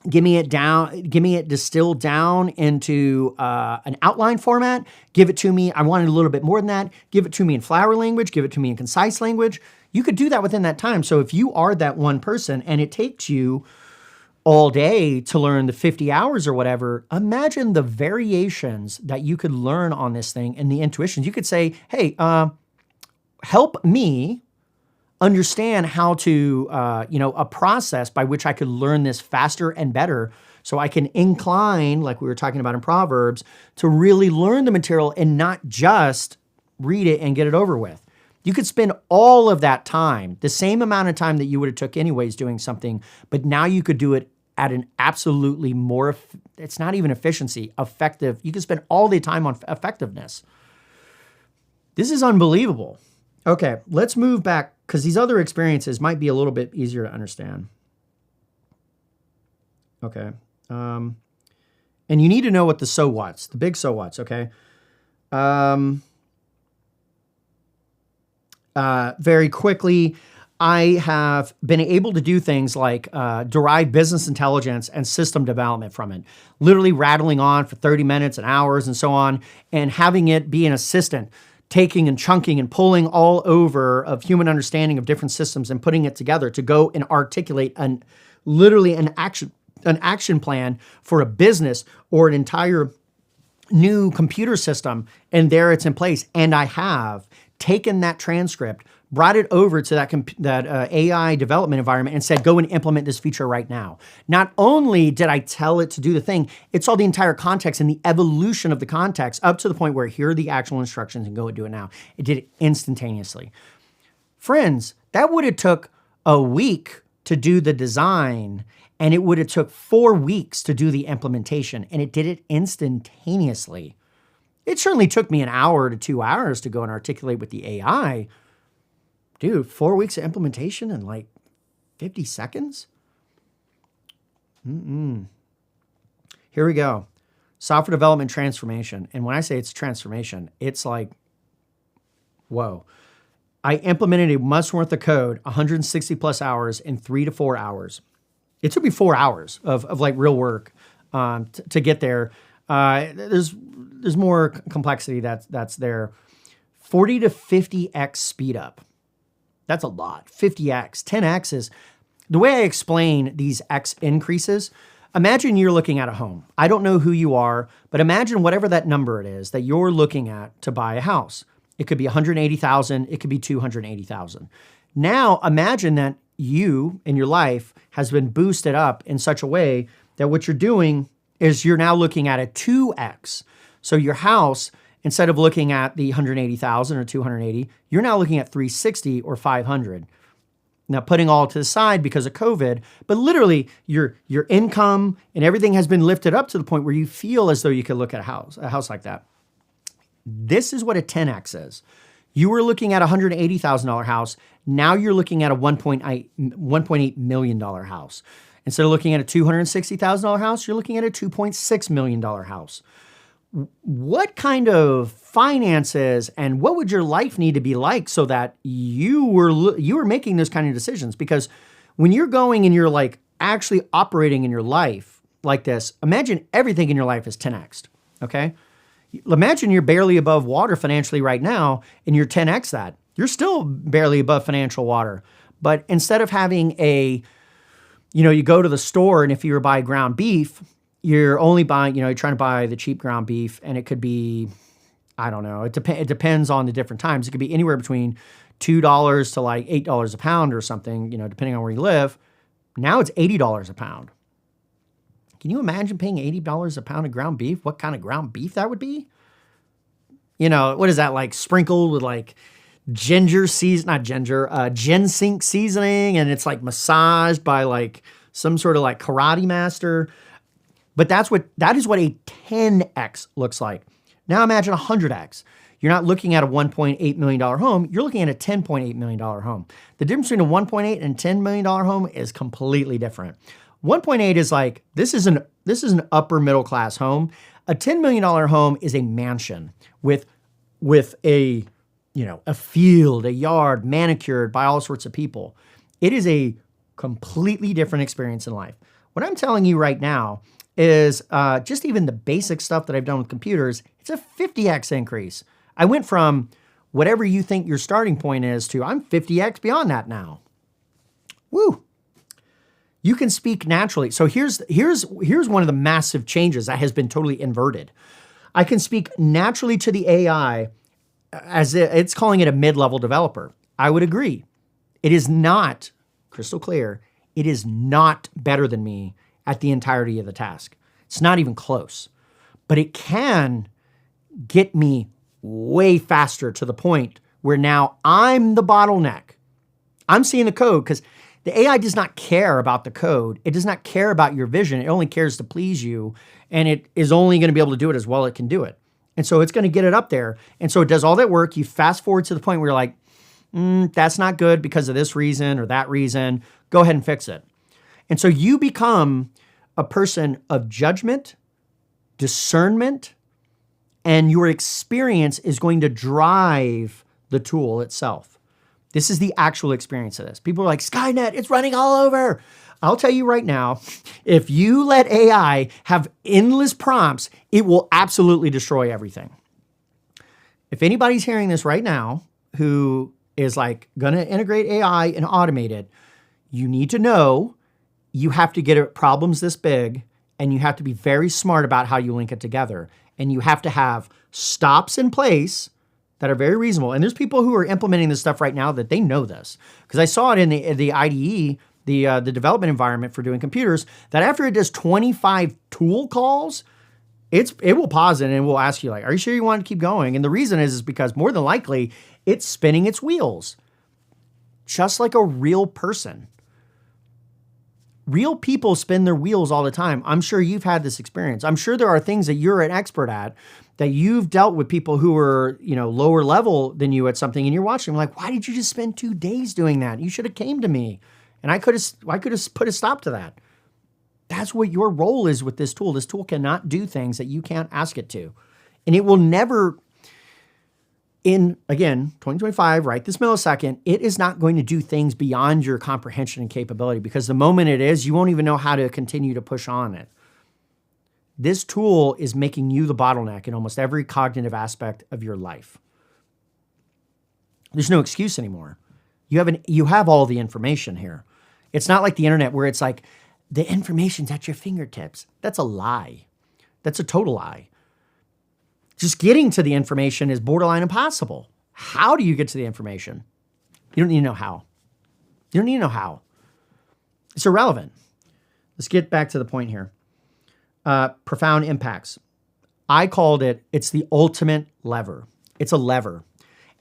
give me it distilled down into an outline format, give it to me, I wanted a little bit more than that, give it to me in flowery language, give it to me in concise language. You could do that within that time. So if you are that one person and it takes you all day to learn the 50 hours or whatever, imagine the variations that you could learn on this thing and the intuitions. You could say, hey, help me understand how to, a process by which I could learn this faster and better so I can incline, like we were talking about in Proverbs, to really learn the material and not just read it and get it over with. You could spend all of that time, the same amount of time that you would have took anyways doing something, but now you could do it at an absolutely more, it's not even efficiency, effective. You could spend all the time on effectiveness. This is unbelievable. Okay, let's move back because these other experiences might be a little bit easier to understand. Okay. And you need to know what the so what's, the big so what's, okay? very quickly. I have been able to do things like derive business intelligence and system development from it, literally rattling on for 30 minutes and hours and so on, and having it be an assistant, taking and chunking and pulling all over of human understanding of different systems and putting it together to go and articulate literally an action plan for a business or an entire new computer system. And there it's in place. And I have taken that transcript, brought it over to that AI development environment and said, go and implement this feature right now. Not only did I tell it to do the thing, it saw the entire context and the evolution of the context up to the point where here are the actual instructions and go and do it now. It did it instantaneously. Friends, that would have took a week to do the design, and it would have took 4 weeks to do the implementation, and it did it instantaneously. It certainly took me an hour to 2 hours to go and articulate with the AI. Dude, 4 weeks of implementation in like 50 seconds? Here we go. Software development transformation. And when I say it's transformation, it's like, whoa. I implemented a month's worth of code, 160 plus hours in 3 to 4 hours. It took me 4 hours of like real work to get there. There's more complexity that's there. 40 to 50x speed up. That's a lot. 50x, 10x is the way I explain these x increases. Imagine you're looking at a home. I don't know who you are, but imagine whatever that number it is that you're looking at to buy a house. It could be 180,000. It could be 280,000. Now imagine that you in your life has been boosted up in such a way that what you're doing is you're now looking at a 2x. So your house, instead of looking at the 180,000 or 280, you're now looking at 360 or 500. Now putting all to the side because of COVID, but literally your income and everything has been lifted up to the point where you feel as though you could look at a house like that. This is what a 10x is. You were looking at a $180,000 house. Now you're looking at a $1.8 million house. Instead of looking at a $260,000 house, you're looking at a $2.6 million house. What kind of finances and what would your life need to be like so that you were making those kind of decisions? Because when you're going and you're like actually operating in your life like this, imagine everything in your life is 10x, okay? Imagine you're barely above water financially right now and you're 10x that. You're still barely above financial water. But instead of having you go to the store and if you were buying ground beef, you're only buying, you're trying to buy the cheap ground beef and it could be, I don't know, it depends on the different times. It could be anywhere between $2 to like $8 a pound or something, depending on where you live. Now it's $80 a pound. Can you imagine paying $80 a pound of ground beef? What kind of ground beef that would be? What is that, like sprinkled with like ginseng seasoning, and it's like massaged by like some sort of like karate master. But that is what a 10x looks like. Now imagine 100x. You're not looking at a $1.8 million home. You're looking at a $10.8 million home. The difference between a $1.8 and $10 million home is completely different. 1.8 is like, this is an upper middle class home. A $10 million home is a mansion with a field, a yard, manicured by all sorts of people. It is a completely different experience in life. What I'm telling you right now is just even the basic stuff that I've done with computers, it's a 50x increase. I went from whatever you think your starting point is to I'm 50x beyond that now. Woo! You can speak naturally. So here's one of the massive changes that has been totally inverted. I can speak naturally to the AI as it's calling it a mid-level developer. I would agree. It is not crystal clear. It is not better than me at the entirety of the task. It's not even close. But it can get me way faster to the point where now I'm the bottleneck. I'm seeing the code because the AI does not care about the code. It does not care about your vision. It only cares to please you. And it is only going to be able to do it as well as it can do it. And so it's going to get it up there. And so it does all that work. You fast forward to the point where you're like, that's not good because of this reason or that reason. Go ahead and fix it. And so you become a person of judgment, discernment, and your experience is going to drive the tool itself. This is the actual experience of this. People are like, Skynet, it's running all over. I'll tell you right now, if you let AI have endless prompts, it will absolutely destroy everything. If anybody's hearing this right now who is like going to integrate AI and automate it, you need to know you have to get problems this big, and you have to be very smart about how you link it together. And you have to have stops in place that are very reasonable. And there's people who are implementing this stuff right now that they know this. Because I saw it in the IDE, the development environment for doing computers, that after it does 25 tool calls, it will pause it and it will ask you, like, are you sure you want to keep going? And the reason is because more than likely, it's spinning its wheels. Just like a real person. Real people spin their wheels all the time. I'm sure you've had this experience. I'm sure there are things that you're an expert at, that you've dealt with people who are, lower level than you at something, and you're watching them like, why did you just spend 2 days doing that? You should have came to me, and I could have put a stop to that. That's what your role is with this tool. This tool cannot do things that you can't ask it to, and it will never. In, again, 2025, right this millisecond, it is not going to do things beyond your comprehension and capability, because the moment it is, you won't even know how to continue to push on it. This tool is making you the bottleneck in almost every cognitive aspect of your life. There's no excuse anymore. You have all the information here. It's not like the internet where it's like, the information's at your fingertips. That's a lie. That's a total lie. Just getting to the information is borderline impossible. How do you get to the information? You don't need to know how. You don't need to know how. It's irrelevant. Let's get back to the point here. Profound impacts. I called it's the ultimate lever. It's a lever.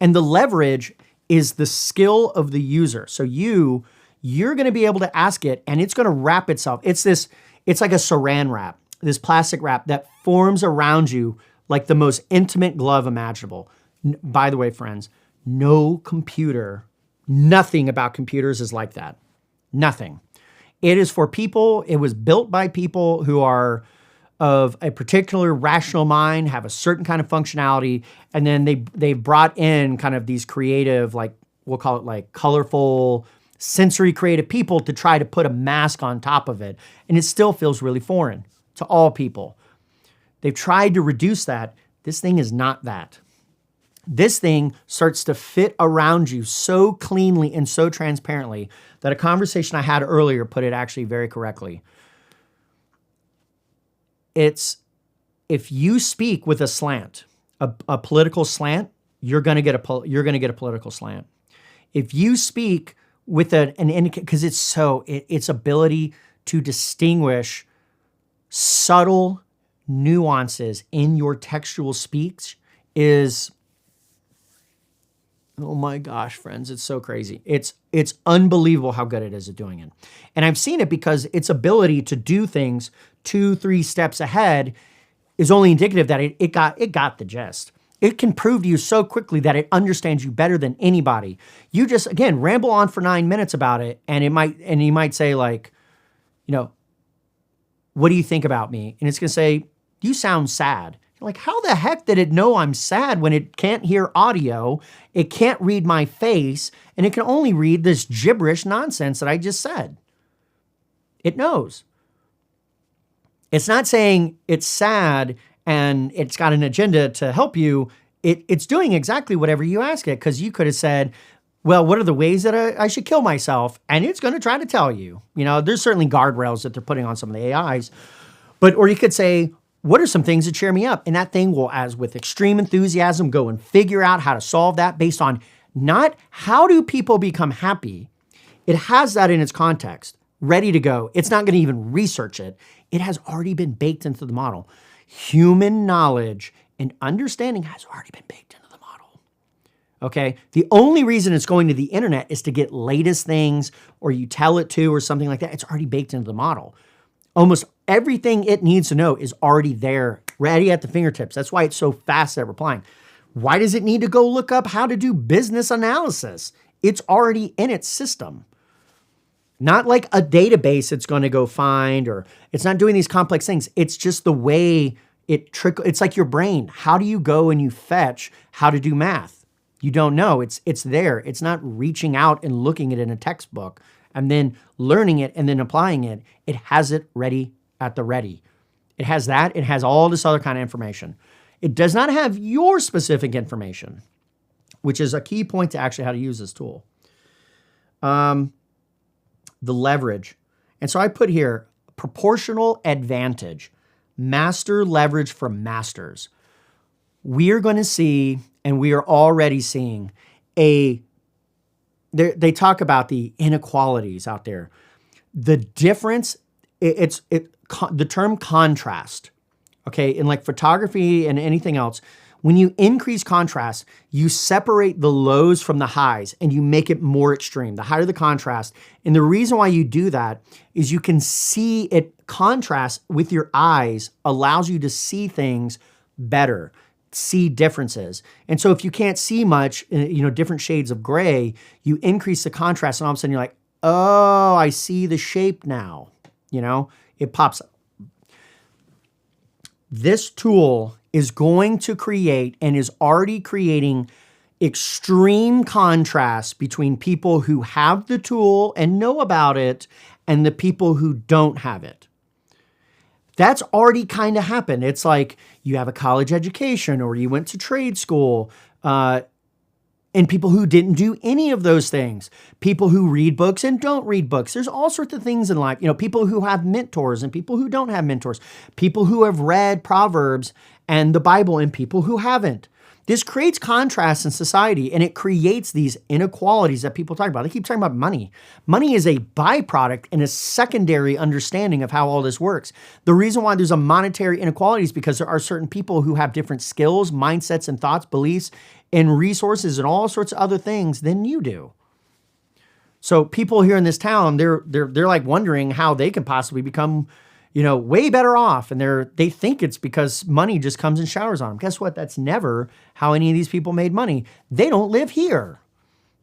And the leverage is the skill of the user. So you're going to be able to ask it, and it's going to wrap itself. It's like a saran wrap, this plastic wrap that forms around you like the most intimate glove imaginable. By the way, friends, no computer, nothing about computers is like that. Nothing. It is for people. It was built by people who are of a particular rational mind, have a certain kind of functionality, and then they've brought in kind of these creative, like we'll call it like colorful, sensory creative people to try to put a mask on top of it. And it still feels really foreign to all people. They've tried to reduce that. This thing is not that. This thing starts to fit around you so cleanly and so transparently that a conversation I had earlier put it actually very correctly. It's, if you speak with a slant, a political slant, you're going to get a political slant. If you speak with an indicator, because its ability to distinguish subtle nuances in your textual speech is, oh my gosh, friends, it's so crazy. It's unbelievable how good it is at doing it. And I've seen it because its ability to do things 2-3 steps ahead is only indicative that it got the gist. It can prove to you so quickly that it understands you better than anybody. You just, again, ramble on for 9 minutes about it, and you might say, like, what do you think about me? And it's going to say, you sound sad. You're like, how the heck did it know I'm sad when it can't hear audio, it can't read my face, and it can only read this gibberish nonsense that I just said? It knows. It's not saying it's sad and it's got an agenda to help you. It's doing exactly whatever you ask it, because you could have said, well, what are the ways that I should kill myself? And it's going to try to tell you. There's certainly guardrails that they're putting on some of the AIs. Or you could say, what are some things that cheer me up? And that thing will, as with extreme enthusiasm, go and figure out how to solve that based on not how do people become happy. It has that in its context, ready to go. It's not going to even research it. It has already been baked into the model. Human knowledge and understanding has already been baked into the model. Okay? The only reason it's going to the internet is to get latest things, or you tell it to, or something like that. It's already baked into the model. Almost everything it needs to know is already there, ready at the fingertips. That's why it's so fast at replying. Why does it need to go look up how to do business analysis? It's already in its system. Not like a database it's going to go find, or it's not doing these complex things. It's just the way it's like your brain. How do you go and you fetch how to do math? You don't know. It's there. It's not reaching out and looking at it in a textbook and then learning it and then applying it. It has it ready at the ready. It has that. It has all this other kind of information. It does not have your specific information, which is a key point to actually how to use this tool. The leverage. And so I put here proportional advantage, master leverage for masters. We are going to see, and we are already seeing, they talk about the inequalities out there. The difference, the term contrast, okay, in like photography and anything else, when you increase contrast, you separate the lows from the highs and you make it more extreme, the higher the contrast. And the reason why you do that is you can see it. Contrast with your eyes allows you to see things better, see differences. And so if you can't see much, different shades of gray, you increase the contrast and all of a sudden you're like, oh, I see the shape now. It pops up. This tool is going to create and is already creating extreme contrast between people who have the tool and know about it and the people who don't have it. That's already kind of happened. It's like you have a college education or you went to trade school, and people who didn't do any of those things, people who read books and don't read books. There's all sorts of things in life, people who have mentors and people who don't have mentors, people who have read Proverbs and the Bible and people who haven't. This creates contrast in society and it creates these inequalities that people talk about. They keep talking about money. Money is a byproduct and a secondary understanding of how all this works. The reason why there's a monetary inequality is because there are certain people who have different skills, mindsets, and thoughts, beliefs, and resources and all sorts of other things than you do. So people here in this town, they're like wondering how they can possibly become way better off. And they think it's because money just comes and showers on them. Guess what? That's never how any of these people made money. They don't live here.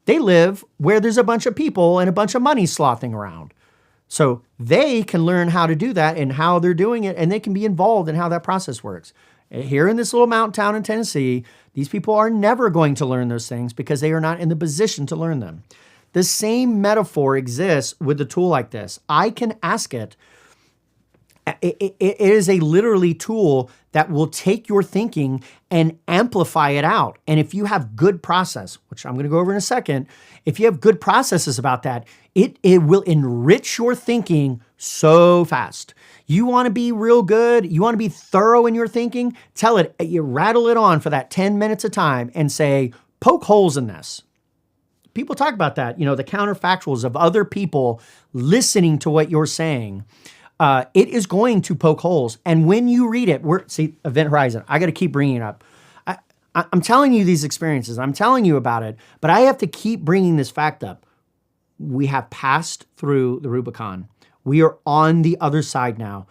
They live where there's a bunch of people and a bunch of money slothing around. So they can learn how to do that and how they're doing it, and they can be involved in how that process works. Here in this little mountain town in Tennessee, these people are never going to learn those things because they are not in the position to learn them. The same metaphor exists with a tool like this. I can ask it. It is a literally tool that will take your thinking and amplify it out. And if you have good process, which I'm going to go over in a second, if you have good processes about that, it will enrich your thinking so fast. You want to be real good, you want to be thorough in your thinking, tell it, you rattle it on for that 10 minutes of time and say, poke holes in this. People talk about that, the counterfactuals of other people listening to what you're saying. It is going to poke holes. And when you read it, Event Horizon, I got to keep bringing it up. I'm telling you these experiences. I'm telling you about it, but I have to keep bringing this fact up. We have passed through the Rubicon. We are on the other side now.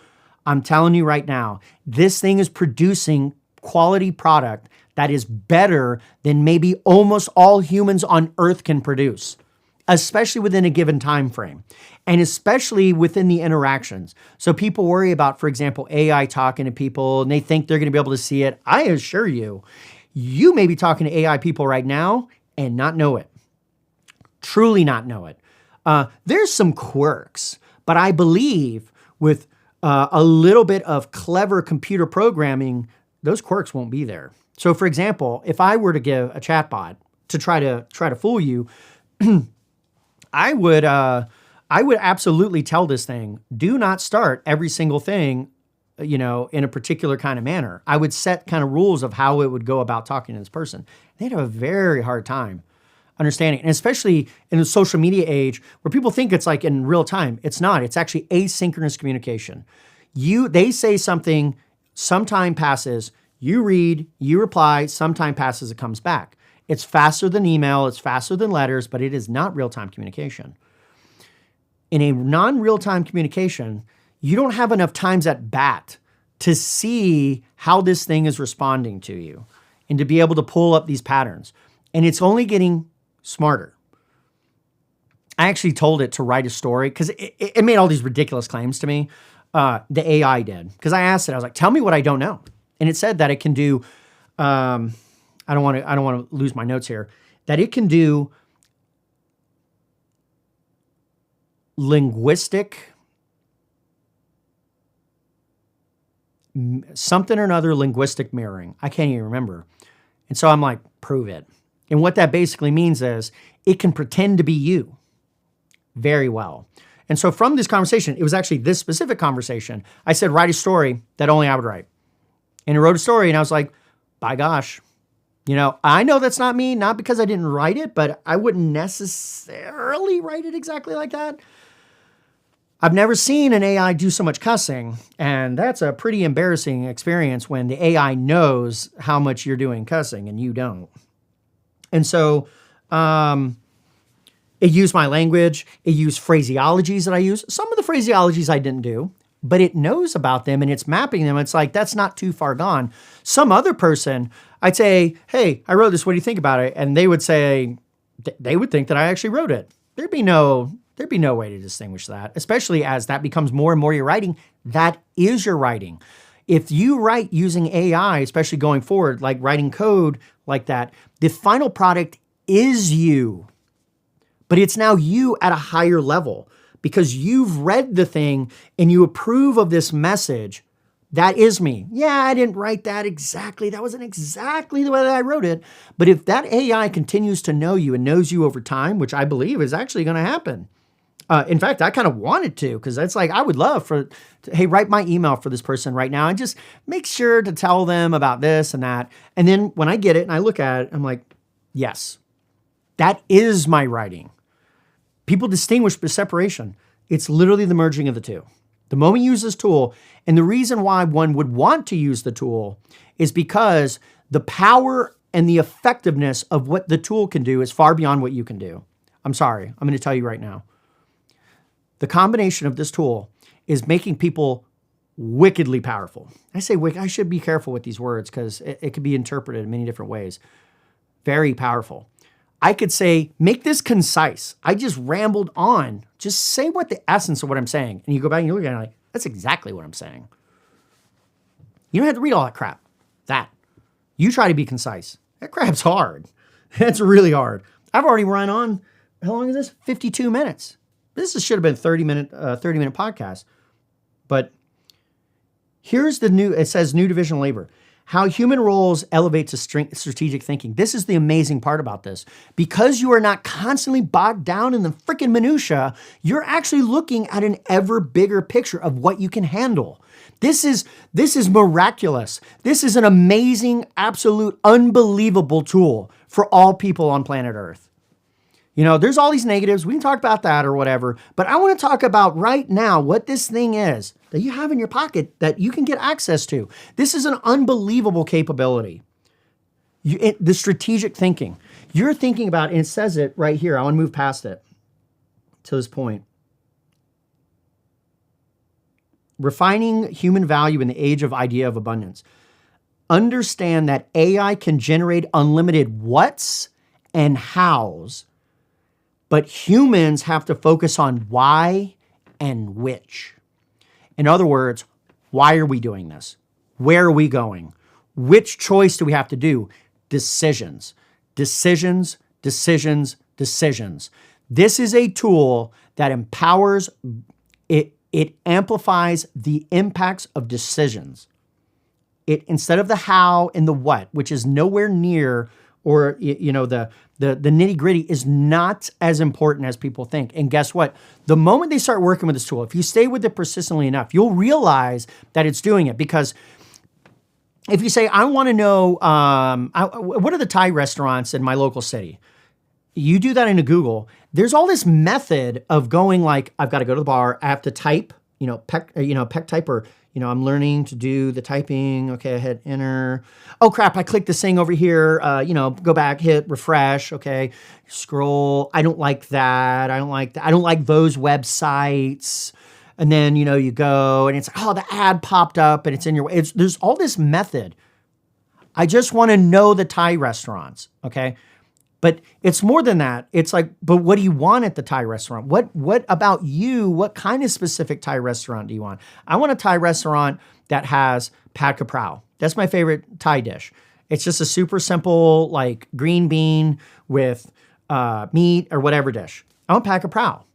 I'm telling you right now, this thing is producing quality product that is better than maybe almost all humans on Earth can produce, especially within a given time frame, and especially within the interactions. So people worry about, for example, AI talking to people, and they think they're going to be able to see it. I assure you, you may be talking to AI people right now and not know it, truly not know it. There's some quirks, but I believe with a little bit of clever computer programming, those quirks won't be there. So for example, if I were to give a chatbot to try to fool you, I would absolutely tell this thing, do not start every single thing, in a particular kind of manner. I would set kind of rules of how it would go about talking to this person. They'd have a very hard time understanding, and especially in the social media age where people think it's like in real time. It's not. It's actually asynchronous communication. They say something, some time passes, you read, you reply, some time passes, it comes back. It's faster than email, it's faster than letters, but it is not real-time communication. In a non-real-time communication, you don't have enough times at bat to see how this thing is responding to you and to be able to pull up these patterns. And it's only getting smarter. I actually told it to write a story because it made all these ridiculous claims to me. The AI did. Because I asked it, I was like, tell me what I don't know. And it said that it can do I don't want to lose my notes here, that it can do linguistic something or another linguistic mirroring. I can't even remember. And so I'm like, prove it. And what that basically means is it can pretend to be you very well. And so from this conversation, it was actually this specific conversation. I said, write a story that only I would write. And it wrote a story and I was like, by gosh, I know that's not me, not because I didn't write it, but I wouldn't necessarily write it exactly like that. I've never seen an AI do so much cussing, and that's a pretty embarrassing experience when the AI knows how much you're doing cussing and you don't. And so it used my language. It used phraseologies that I use. Some of the phraseologies I didn't do, but it knows about them and it's mapping them. It's like, that's not too far gone. Some other person, I'd say, hey, I wrote this. What do you think about it? And they would say, they would think that I actually wrote it. There'd be no way to distinguish that, especially as that becomes more and more your writing. That is your writing. If you write using AI, especially going forward, like writing code like that, the final product is you. But it's now you at a higher level because you've read the thing and you approve of this message. That is me. Yeah, I didn't write that exactly. That wasn't exactly the way that I wrote it. But if that AI continues to know you and knows you over time, which I believe is actually going to happen. In fact, I kind of wanted to, because it's like, I would love hey, write my email for this person right now and just make sure to tell them about this and that. And then when I get it and I look at it, I'm like, yes, that is my writing. People distinguish the separation. It's literally the merging of the two. The moment you use this tool, and the reason why one would want to use the tool is because the power and the effectiveness of what the tool can do is far beyond what you can do. I'm sorry. I'm going to tell you right now. The combination of this tool is making people wickedly powerful. I say wicked. I should be careful with these words because it could be interpreted in many different ways. Very powerful. I could say, make this concise. I just rambled on. Just say what the essence of what I'm saying. And you go back and you look at it like, that's exactly what I'm saying. You don't have to read all that crap. You try to be concise. That crap's hard. That's really hard. I've already run on, how long is this? 52 minutes. Should have been a 30-minute podcast. But here's it says new division of labor. How human roles elevate to strategic thinking. This is the amazing part about this. Because you are not constantly bogged down in the freaking minutia, you're actually looking at an ever bigger picture of what you can handle. This is miraculous. This is an amazing, absolute, unbelievable tool for all people on planet Earth. There's all these negatives. We can talk about that or whatever. But I want to talk about right now what this thing is that you have in your pocket that you can get access to. This is an unbelievable capability. The strategic thinking. You're thinking about, and it says it right here. I want to move past it to this point. Refining human value in the age of idea of abundance. Understand that AI can generate unlimited whats and hows, but humans have to focus on why and which. In other words, why are we doing this? Where are we going? Which choice do we have to do? Decisions. Decisions, decisions, decisions. This is a tool that empowers, it amplifies the impacts of decisions. Instead of the how and the what, which is nowhere near, or the nitty gritty is not as important as people think. And guess what? The moment they start working with this tool, if you stay with it persistently enough, you'll realize that it's doing it. Because if you say, I want to know, what are the Thai restaurants in my local city? You do that into Google. There's all this method of going like, I've got to go to the bar. I have to type, peck type, or I'm learning to do the typing. Okay, I hit enter. Oh crap, I clicked this thing over here. Go back, hit refresh. Okay, scroll. I don't like that. I don't like those websites. And then, you go and it's like, oh, the ad popped up and it's in your way. There's all this method. I just want to know the Thai restaurants. Okay. But it's more than that. It's like, but what do you want at the Thai restaurant? What about you? What kind of specific Thai restaurant do you want? I want a Thai restaurant that has pad kaprao. That's my favorite Thai dish. It's just a super simple, like green bean with meat or whatever dish. I want Pack a Prow.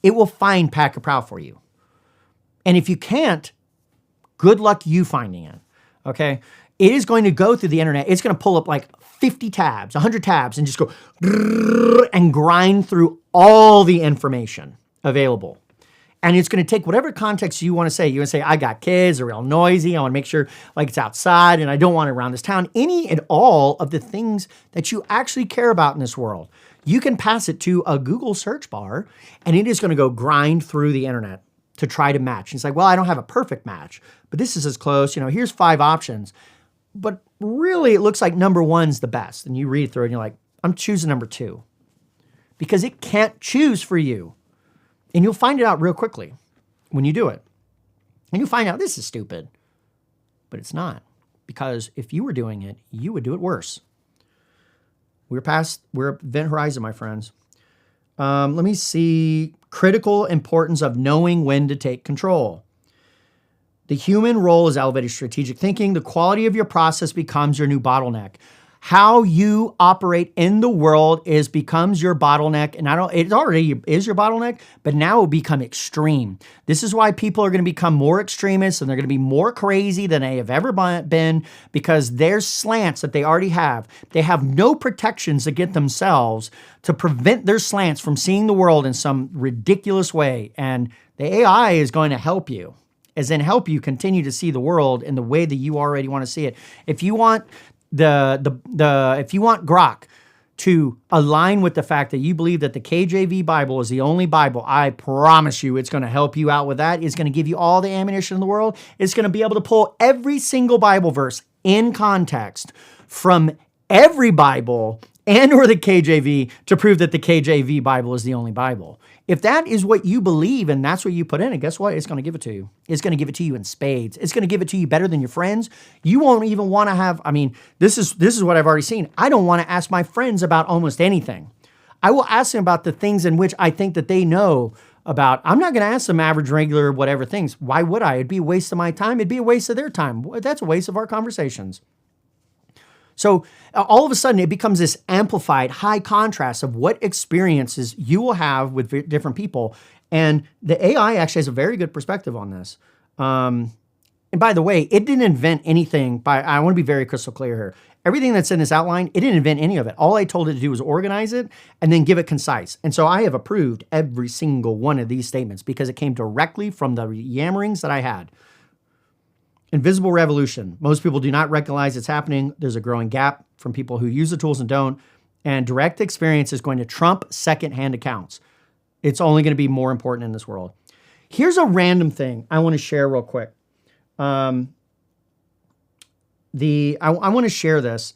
It will find Pack a Prow for you. And if you can't, good luck you finding it. Okay. It is going to go through the internet. It's going to pull up like 50 tabs, 100 tabs, and just go and grind through all the information available. And it's going to take whatever context you want to say. You want to say, I got kids, they're real noisy. I want to make sure like it's outside and I don't want it around this town. Any and all of the things that you actually care about in this world. You can pass it to a Google search bar and it is going to go grind through the internet to try to match. And it's like, well, I don't have a perfect match, but this is as close. Here's 5 options. But really, it looks like number 1's the best. And you read through it and you're like, I'm choosing number 2. Because it can't choose for you. And you'll find it out real quickly when you do it. And you'll find out this is stupid. But it's not. Because if you were doing it, you would do it worse. We're Event Horizon, my friends. Let me see. Critical importance of knowing when to take control. The human role is elevated strategic thinking. The quality of your process becomes your new bottleneck. How you operate in the world becomes your bottleneck. And it already is your bottleneck, but now it will become extreme. This is why people are going to become more extremists and they're going to be more crazy than they have ever been because there's slants that they already have. They have no protections against themselves to prevent their slants from seeing the world in some ridiculous way. And the AI is going to help you. As in help you continue to see the world in the way that you already want to see it. If you want if you want Grok to align with the fact that you believe that the KJV Bible is the only Bible, I promise you it's going to help you out with that. It's going to give you all the ammunition in the world. It's going to be able to pull every single Bible verse in context from every Bible and or the KJV to prove that the KJV Bible is the only Bible. If that is what you believe and that's what you put in it, guess what? It's going to give it to you. It's going to give it to you in spades. It's going to give it to you better than your friends. You won't even want to have, this is what I've already seen. I don't want to ask my friends about almost anything. I will ask them about the things in which I think that they know about. I'm not going to ask them average, regular, whatever things. Why would I? It'd be a waste of my time. It'd be a waste of their time. That's a waste of our conversations. So all of a sudden, it becomes this amplified high contrast of what experiences you will have with different people. And the AI actually has a very good perspective on this. And by the way, it didn't invent anything. I want to be very crystal clear here. Everything that's in this outline, it didn't invent any of it. All I told it to do was organize it and then give it concise. And so I have approved every single one of these statements because it came directly from the yammerings that I had. Invisible revolution. Most people do not recognize it's happening. There's a growing gap from people who use the tools and don't. And direct experience is going to trump secondhand accounts. It's only going to be more important in this world. Here's a random thing I want to share real quick. I want to share this.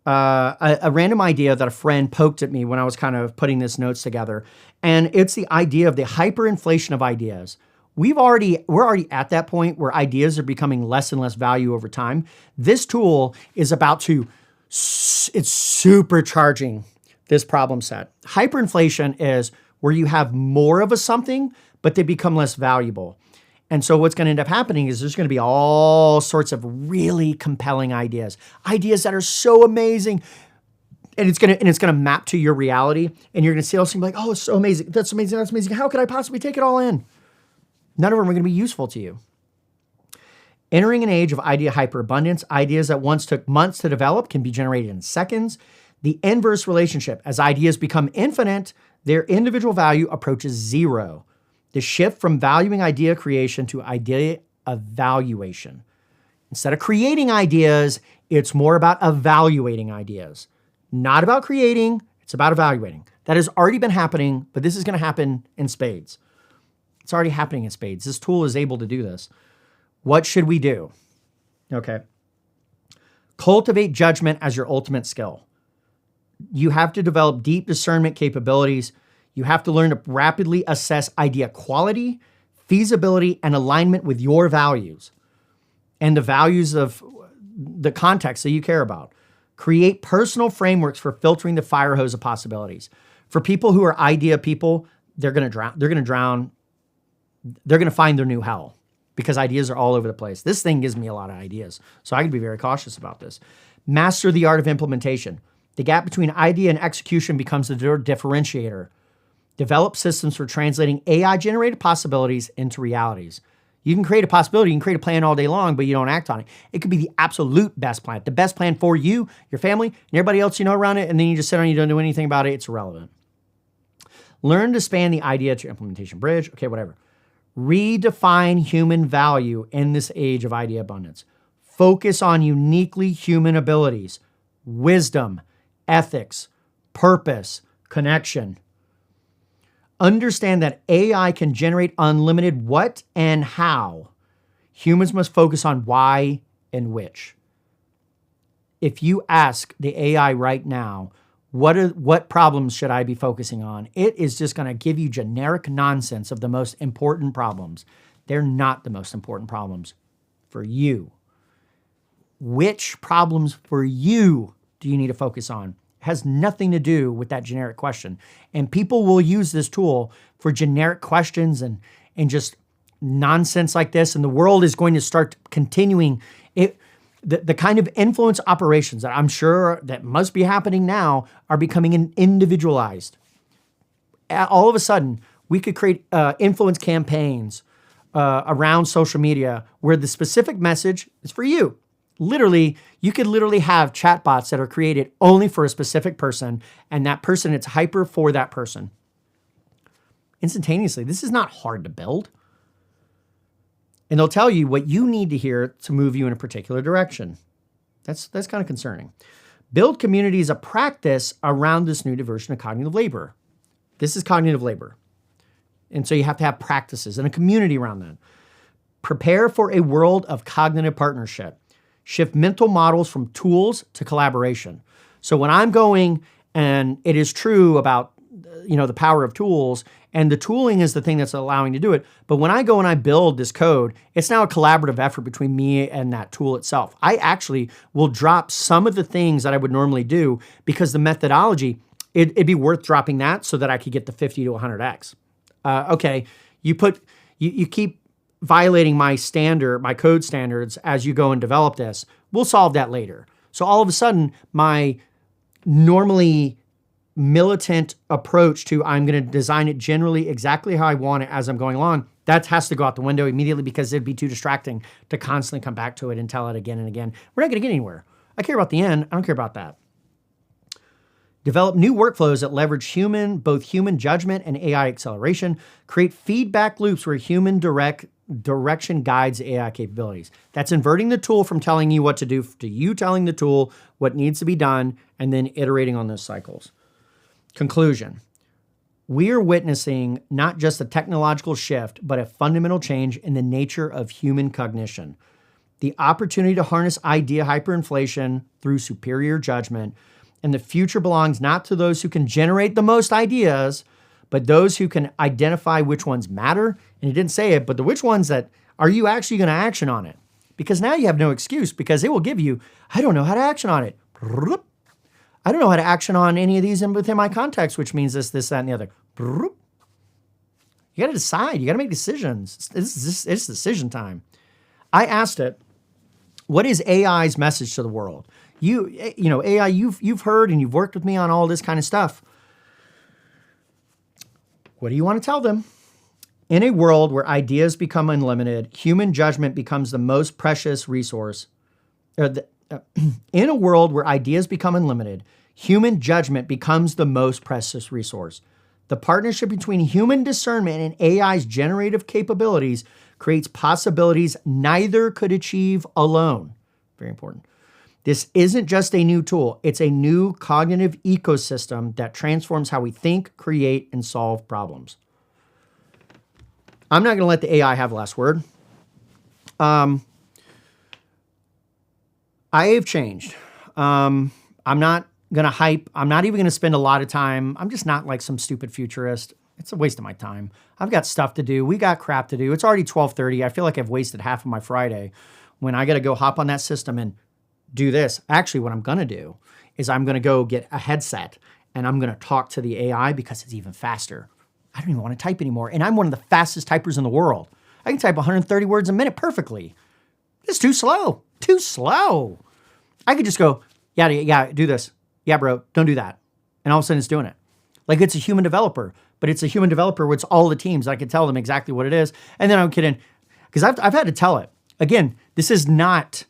A random idea that a friend poked at me when I was kind of putting this notes together. And it's the idea of the hyperinflation of ideas. We're already at that point where ideas are becoming less and less value over time. This tool is about to, it's supercharging this problem set. Hyperinflation is where you have more of a something, but they become less valuable. And so what's going to end up happening is there's going to be all sorts of really compelling ideas that are so amazing. And it's going to map to your reality. And you're going to see all something like, oh, it's so amazing. That's amazing. That's amazing. How could I possibly take it all in? None of them are going to be useful to you. Entering an age of idea hyperabundance, ideas that once took months to develop can be generated in seconds. The inverse relationship, as ideas become infinite, their individual value approaches zero. The shift from valuing idea creation to idea evaluation. Instead of creating ideas, it's more about evaluating ideas. Not about creating, it's about evaluating. That has already been happening, but this is going to happen in spades. It's already happening in spades. This tool is able to do this. What should we do? Okay. Cultivate judgment as your ultimate skill. You have to develop deep discernment capabilities. You have to learn to rapidly assess idea quality, feasibility, and alignment with your values and the values of the context that you care about. Create personal frameworks for filtering the fire hose of possibilities. For people who are idea people, they're going to drown. They're going to drown. They're going to find their new hell because ideas are all over the place. This thing gives me a lot of ideas, so I can be very cautious about this. Master the art of implementation. The gap between idea and execution becomes the differentiator. Develop systems for translating AI-generated possibilities into realities. You can create a possibility, you can create a plan all day long, but you don't act on it. It could be the absolute best plan, the best plan for you, your family, and everybody else you know around it, and then you just sit on it, you don't do anything about it, it's irrelevant. Learn to span the idea to implementation bridge, okay, whatever. Redefine human value in this age of idea abundance. Focus on uniquely human abilities, wisdom, ethics, purpose, connection. Understand that AI can generate unlimited what and how. Humans must focus on why and which. If you ask the AI right now, what problems should I be focusing on? It is just going to give you generic nonsense of the most important problems. They're not the most important problems for you. Which problems for you do you need to focus on? Has nothing to do with that generic question. And people will use this tool for generic questions and just nonsense like this. And the world is going to start continuing it. The kind of influence operations that I'm sure that must be happening now are becoming individualized. All of a sudden, we could create influence campaigns around social media where the specific message is for you. Literally, you could literally have chatbots that are created only for a specific person, and that person, it's hyper for that person. Instantaneously, this is not hard to build. And they'll tell you what you need to hear to move you in a particular direction. That's kind of concerning. Build communities of practice around this new diversion of cognitive labor. This is cognitive labor. And so you have to have practices and a community around that. Prepare for a world of cognitive partnership. Shift mental models from tools to collaboration. So when I'm going, and it is true about, the power of tools, and the tooling is the thing that's allowing to do it. But when I go and I build this code, it's now a collaborative effort between me and that tool itself. I actually will drop some of the things that I would normally do because the methodology, it'd be worth dropping that so that I could get the 50 to 100x. Okay, you keep violating my code standards as you go and develop this. We'll solve that later. So all of a sudden, my normally militant approach to I'm going to design it generally exactly how I want it as I'm going along, that has to go out the window immediately because it'd be too distracting to constantly come back to it and tell it again and again. We're not going to get anywhere. I care about the end. I don't care about that. Develop new workflows that leverage both human judgment and AI acceleration. Create feedback loops where human direction guides AI capabilities. That's inverting the tool from telling you what to do to you telling the tool what needs to be done and then iterating on those cycles. Conclusion. We are witnessing not just a technological shift, but a fundamental change in the nature of human cognition. The opportunity to harness idea hyperinflation through superior judgment, and the future belongs not to those who can generate the most ideas, but those who can identify which ones matter. And he didn't say it, but which ones that are you actually going to action on it? Because now you have no excuse because it will give you, I don't know how to action on it. I don't know how to action on any of these within my context, which means this, that, and the other. You got to decide. You got to make decisions. It's decision time. I asked it, what is AI's message to the world? AI, you've heard and you've worked with me on all this kind of stuff. What do you want to tell them? In a world where ideas become unlimited, human judgment becomes the most precious resource. In a world where ideas become unlimited, human judgment becomes the most precious resource. The partnership between human discernment and AI's generative capabilities creates possibilities neither could achieve alone. Very important. This isn't just a new tool. It's a new cognitive ecosystem that transforms how we think, create, and solve problems. I'm not going to let the AI have the last word. I have changed. I'm not going to hype. I'm not even going to spend a lot of time. I'm just not like some stupid futurist. It's a waste of my time. I've got stuff to do. We got crap to do. It's already 12:30. I feel like I've wasted half of my Friday when I got to go hop on that system and do this. Actually, what I'm going to do is I'm going to go get a headset and I'm going to talk to the AI because it's even faster. I don't even want to type anymore. And I'm one of the fastest typers in the world. I can type 130 words a minute perfectly. It's too slow. Too slow. I could just go, Yeah, do this. Yeah, bro, don't do that. And all of a sudden it's doing it. Like it's a human developer, but it's a human developer where it's all the teams. I can tell them exactly what it is. And then I'm kidding, because I've had to tell it. Again, this is not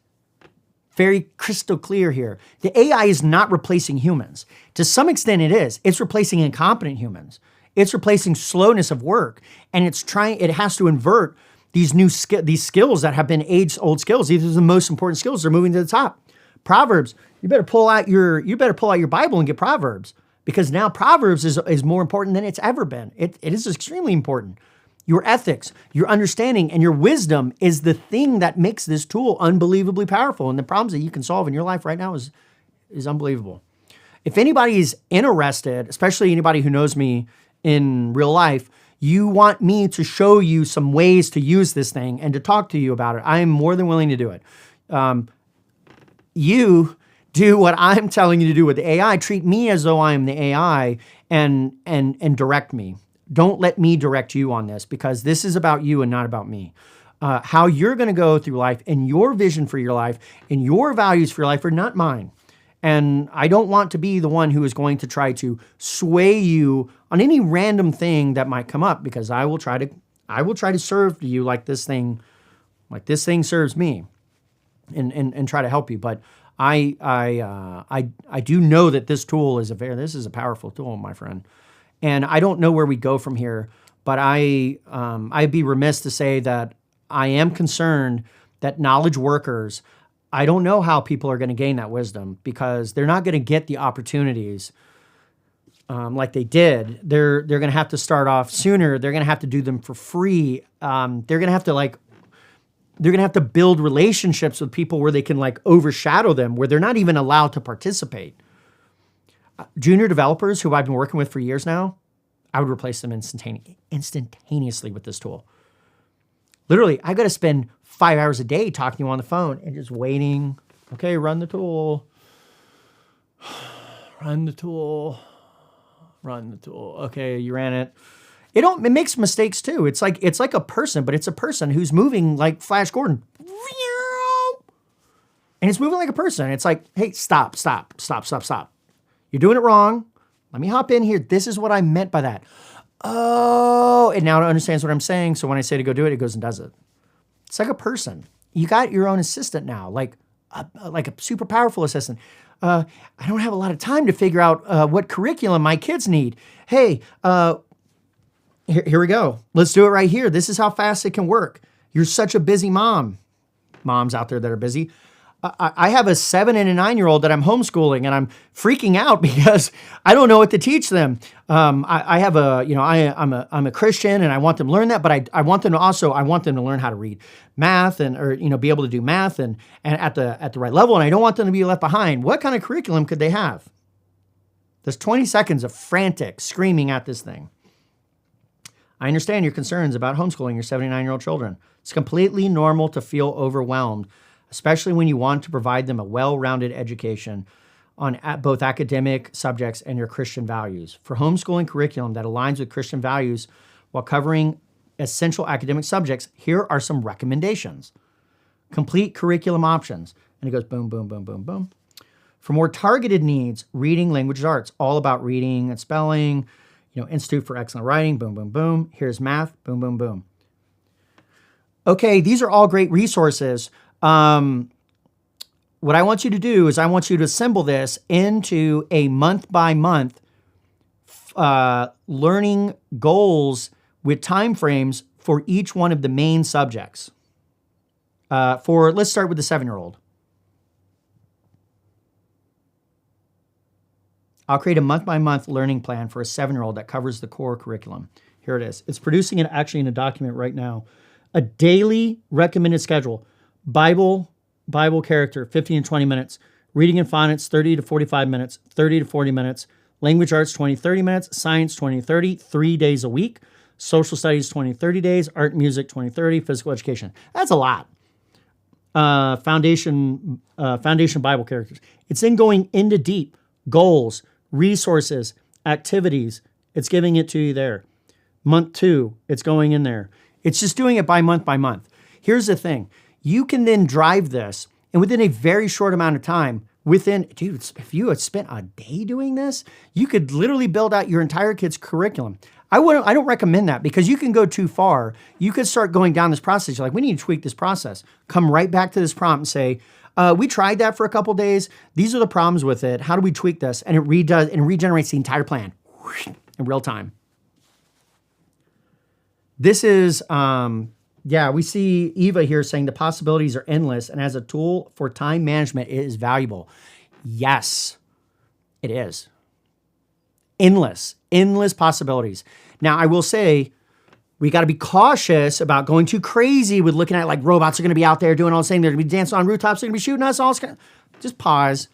very crystal clear here. The AI is not replacing humans. To some extent it is. It's replacing incompetent humans. It's replacing slowness of work. And it has to invert these these skills that have been age-old skills. These are the most important skills. They're moving to the top. Proverbs, you better pull out your Bible and get Proverbs, because now Proverbs is more important than it's ever been. It is extremely important. Your ethics, your understanding, and your wisdom is the thing that makes this tool unbelievably powerful. And the problems that you can solve in your life right now is unbelievable. If anybody is interested, especially anybody who knows me in real life, you want me to show you some ways to use this thing and to talk to you about it, I am more than willing to do it. You do what I'm telling you to do with the AI. Treat me as though I am the AI and direct me. Don't let me direct you on this, because this is about you and not about me. How you're going to go through life and your vision for your life and your values for your life are not mine. And I don't want to be the one who is going to try to sway you on any random thing that might come up, because I will try to serve you like this thing serves me, and try to help you. But I do know that this tool is a powerful tool, my friend. And I don't know where we go from here, but I'd be remiss to say that I am concerned that knowledge workers, I don't know how people are going to gain that wisdom, because they're not going to get the opportunities like they did. They're going to have to start off sooner. They're going to have to do them for free. They're going to have to build relationships with people where they can overshadow them, where they're not even allowed to participate. Junior developers who I've been working with for years now, I would replace them instantaneously with this tool. Literally, I got to spend 5 hours a day talking to you on the phone and just waiting. Okay, run the tool. Run the tool. Okay, you ran it. It makes mistakes too. It's like a person, but it's a person who's moving like Flash Gordon. And it's moving like a person. It's like, hey, stop. You're doing it wrong. Let me hop in here. This is what I meant by that. Oh, and now it understands what I'm saying. So when I say to go do it, it goes and does it. It's like a person. You got your own assistant now, like a super powerful assistant. I don't have a lot of time to figure out what curriculum my kids need. Hey, here we go. Let's do it right here. This is how fast it can work. You're such a busy mom. Moms out there that are busy. I have a 7 and a 9-year-old that I'm homeschooling, and I'm freaking out because I don't know what to teach them. I'm a Christian, and I want them to learn that, but I want them to learn how to read math and be able to do math and at the right level. And I don't want them to be left behind. What kind of curriculum could they have? There's 20 seconds of frantic screaming at this thing. I understand your concerns about homeschooling your 79-year-old children. It's completely normal to feel overwhelmed, especially when you want to provide them a well-rounded education on both academic subjects and your Christian values. For homeschooling curriculum that aligns with Christian values while covering essential academic subjects, here are some recommendations. Complete curriculum options. And it goes boom, boom, boom, boom, boom. For more targeted needs, reading, language arts, all about reading and spelling, Institute for Excellent Writing, boom, boom, boom. Here's math, boom, boom, boom. Okay, these are all great resources. What I want you to do is I want you to assemble this into a month-by-month learning goals with timeframes for each one of the main subjects. Let's start with the 7-year-old. I'll create a month-by-month learning plan for a 7-year-old that covers the core curriculum. Here it is. It's producing it actually in a document right now. A daily recommended schedule. Bible character, 15 to 20 minutes. Reading and phonics, 30 to 45 minutes, 30 to 40 minutes. Language arts, 20 to 30 minutes. Science, 20 to 30, 3 days a week. Social studies, 20 to 30 days. Art and music, 20 to 30. Physical education. That's a lot. Foundation Bible characters. It's then going into deep goals, resources, activities. It's giving it to you there. Month 2, it's going in there. It's just doing it by month. Here's the thing. You can then drive this, and within a very short amount of time, within, dude, if you had spent a day doing this, you could literally build out your entire kid's curriculum. I don't recommend that because you can go too far. You could start going down this process. You're like, we need to tweak this process. Come right back to this prompt and say, we tried that for a couple days. These are the problems with it. How do we tweak this? And it redoes and regenerates the entire plan in real time. This is, we see Eva here saying the possibilities are endless, and as a tool for time management, it is valuable. Yes, it is. Endless possibilities. Now, I will say, we got to be cautious about going too crazy with looking at like robots are going to be out there doing all this thing. They're going to be dancing on rooftops. They're going to be shooting us. All this kind of, just pause.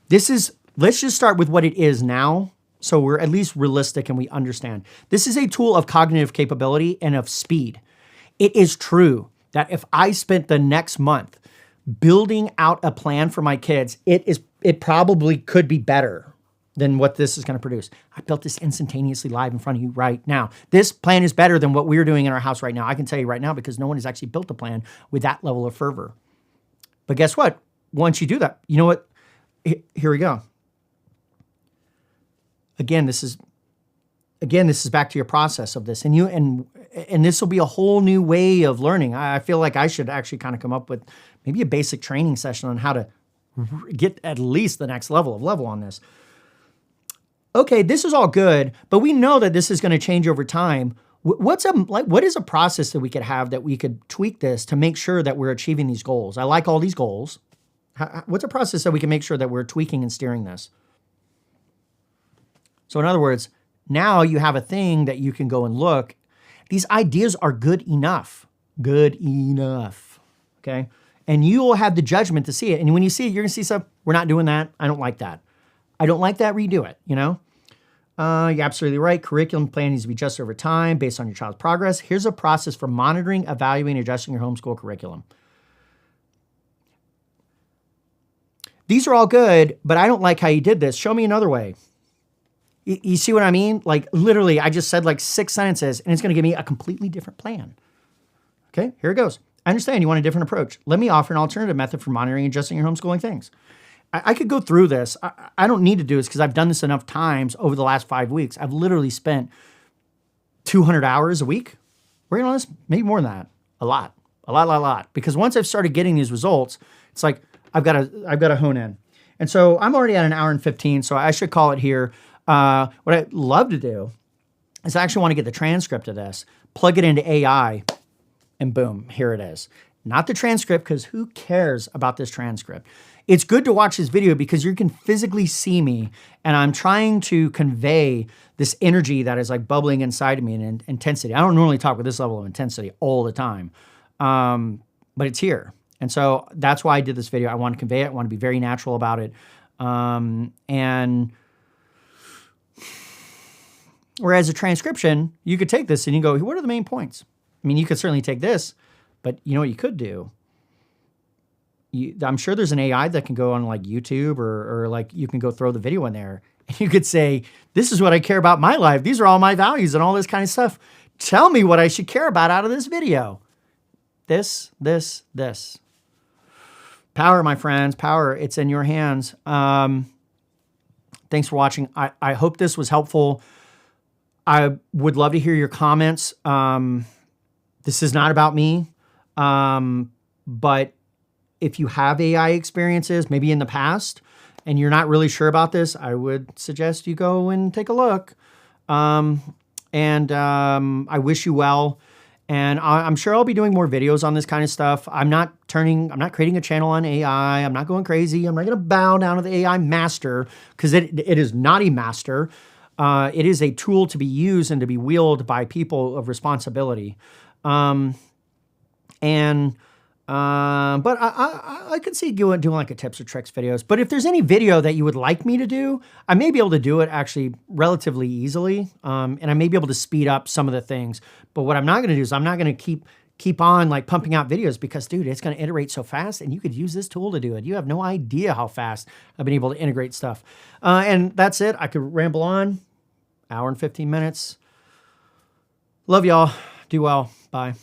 Let's just start with what it is now. So we're at least realistic and we understand. This is a tool of cognitive capability and of speed. It is true that if I spent the next month building out a plan for my kids, it probably could be better than what this is going to produce. I built this instantaneously live in front of you right now. This plan is better than what we're doing in our house right now. I can tell you right now because no one has actually built a plan with that level of fervor. But guess what? Once you do that, you know what? Here we go. Again, this is back to your process of this. And this will be a whole new way of learning. I feel like I should actually kind of come up with maybe a basic training session on how to get at least the next level on this. Okay, this is all good, but we know that this is going to change over time. What is a process that we could have that we could tweak this to make sure that we're achieving these goals? I like all these goals. What's a process that we can make sure that we're tweaking and steering this? So in other words, now you have a thing that you can go and look. These ideas are good enough. Good enough. Okay? And you will have the judgment to see it. And when you see it, you're going to see stuff. We're not doing that. I don't like that. I don't like that. Redo it, you know? You're absolutely right. Curriculum plan needs to be adjusted over time based on your child's progress. Here's a process for monitoring, evaluating, and adjusting your homeschool curriculum. These are all good, but I don't like how you did this. Show me another way. You see what I mean? Like literally, I just said like 6 sentences and it's going to give me a completely different plan. Okay, here it goes. I understand you want a different approach. Let me offer an alternative method for monitoring and adjusting your homeschooling things. I could go through this. I don't need to do this because I've done this enough times over the last 5 weeks. I've literally spent 200 hours a week working on this, maybe more than that. A lot. Because once I've started getting these results, it's like I've got to hone in. And so I'm already at an hour and 15, so I should call it here. What I'd love to do is I actually want to get the transcript of this, plug it into AI, and boom, here it is. Not the transcript, because who cares about this transcript? It's good to watch this video because you can physically see me, and I'm trying to convey this energy that is like bubbling inside of me and intensity. I don't normally talk with this level of intensity all the time, but it's here. And so that's why I did this video. I want to convey it. I want to be very natural about it. And whereas a transcription, you could take this and you go, what are the main points? I mean, you could certainly take this, but you know what you could do? I'm sure there's an AI that can go on like YouTube or like you can go throw the video in there and you could say, this is what I care about in my life. These are all my values and all this kind of stuff. Tell me what I should care about out of this video. This. Power, my friends, power. It's in your hands. Thanks for watching. I hope this was helpful. I would love to hear your comments. This is not about me, but if you have AI experiences, maybe in the past, and you're not really sure about this, I would suggest you go and take a look. I wish you well. And I'm sure I'll be doing more videos on this kind of stuff. I'm not creating a channel on AI. I'm not going crazy. I'm not going to bow down to the AI master because it is not a master. It is a tool to be used and to be wielded by people of responsibility. But I could see doing like a tips or tricks videos. But if there's any video that you would like me to do, I may be able to do it actually relatively easily. And I may be able to speed up some of the things. But what I'm not going to do is I'm not going to keep on like pumping out videos because, dude, it's going to iterate so fast and you could use this tool to do it. You have no idea how fast I've been able to integrate stuff. And that's it. I could ramble on. Hour and 15 minutes. Love y'all. Do well. Bye.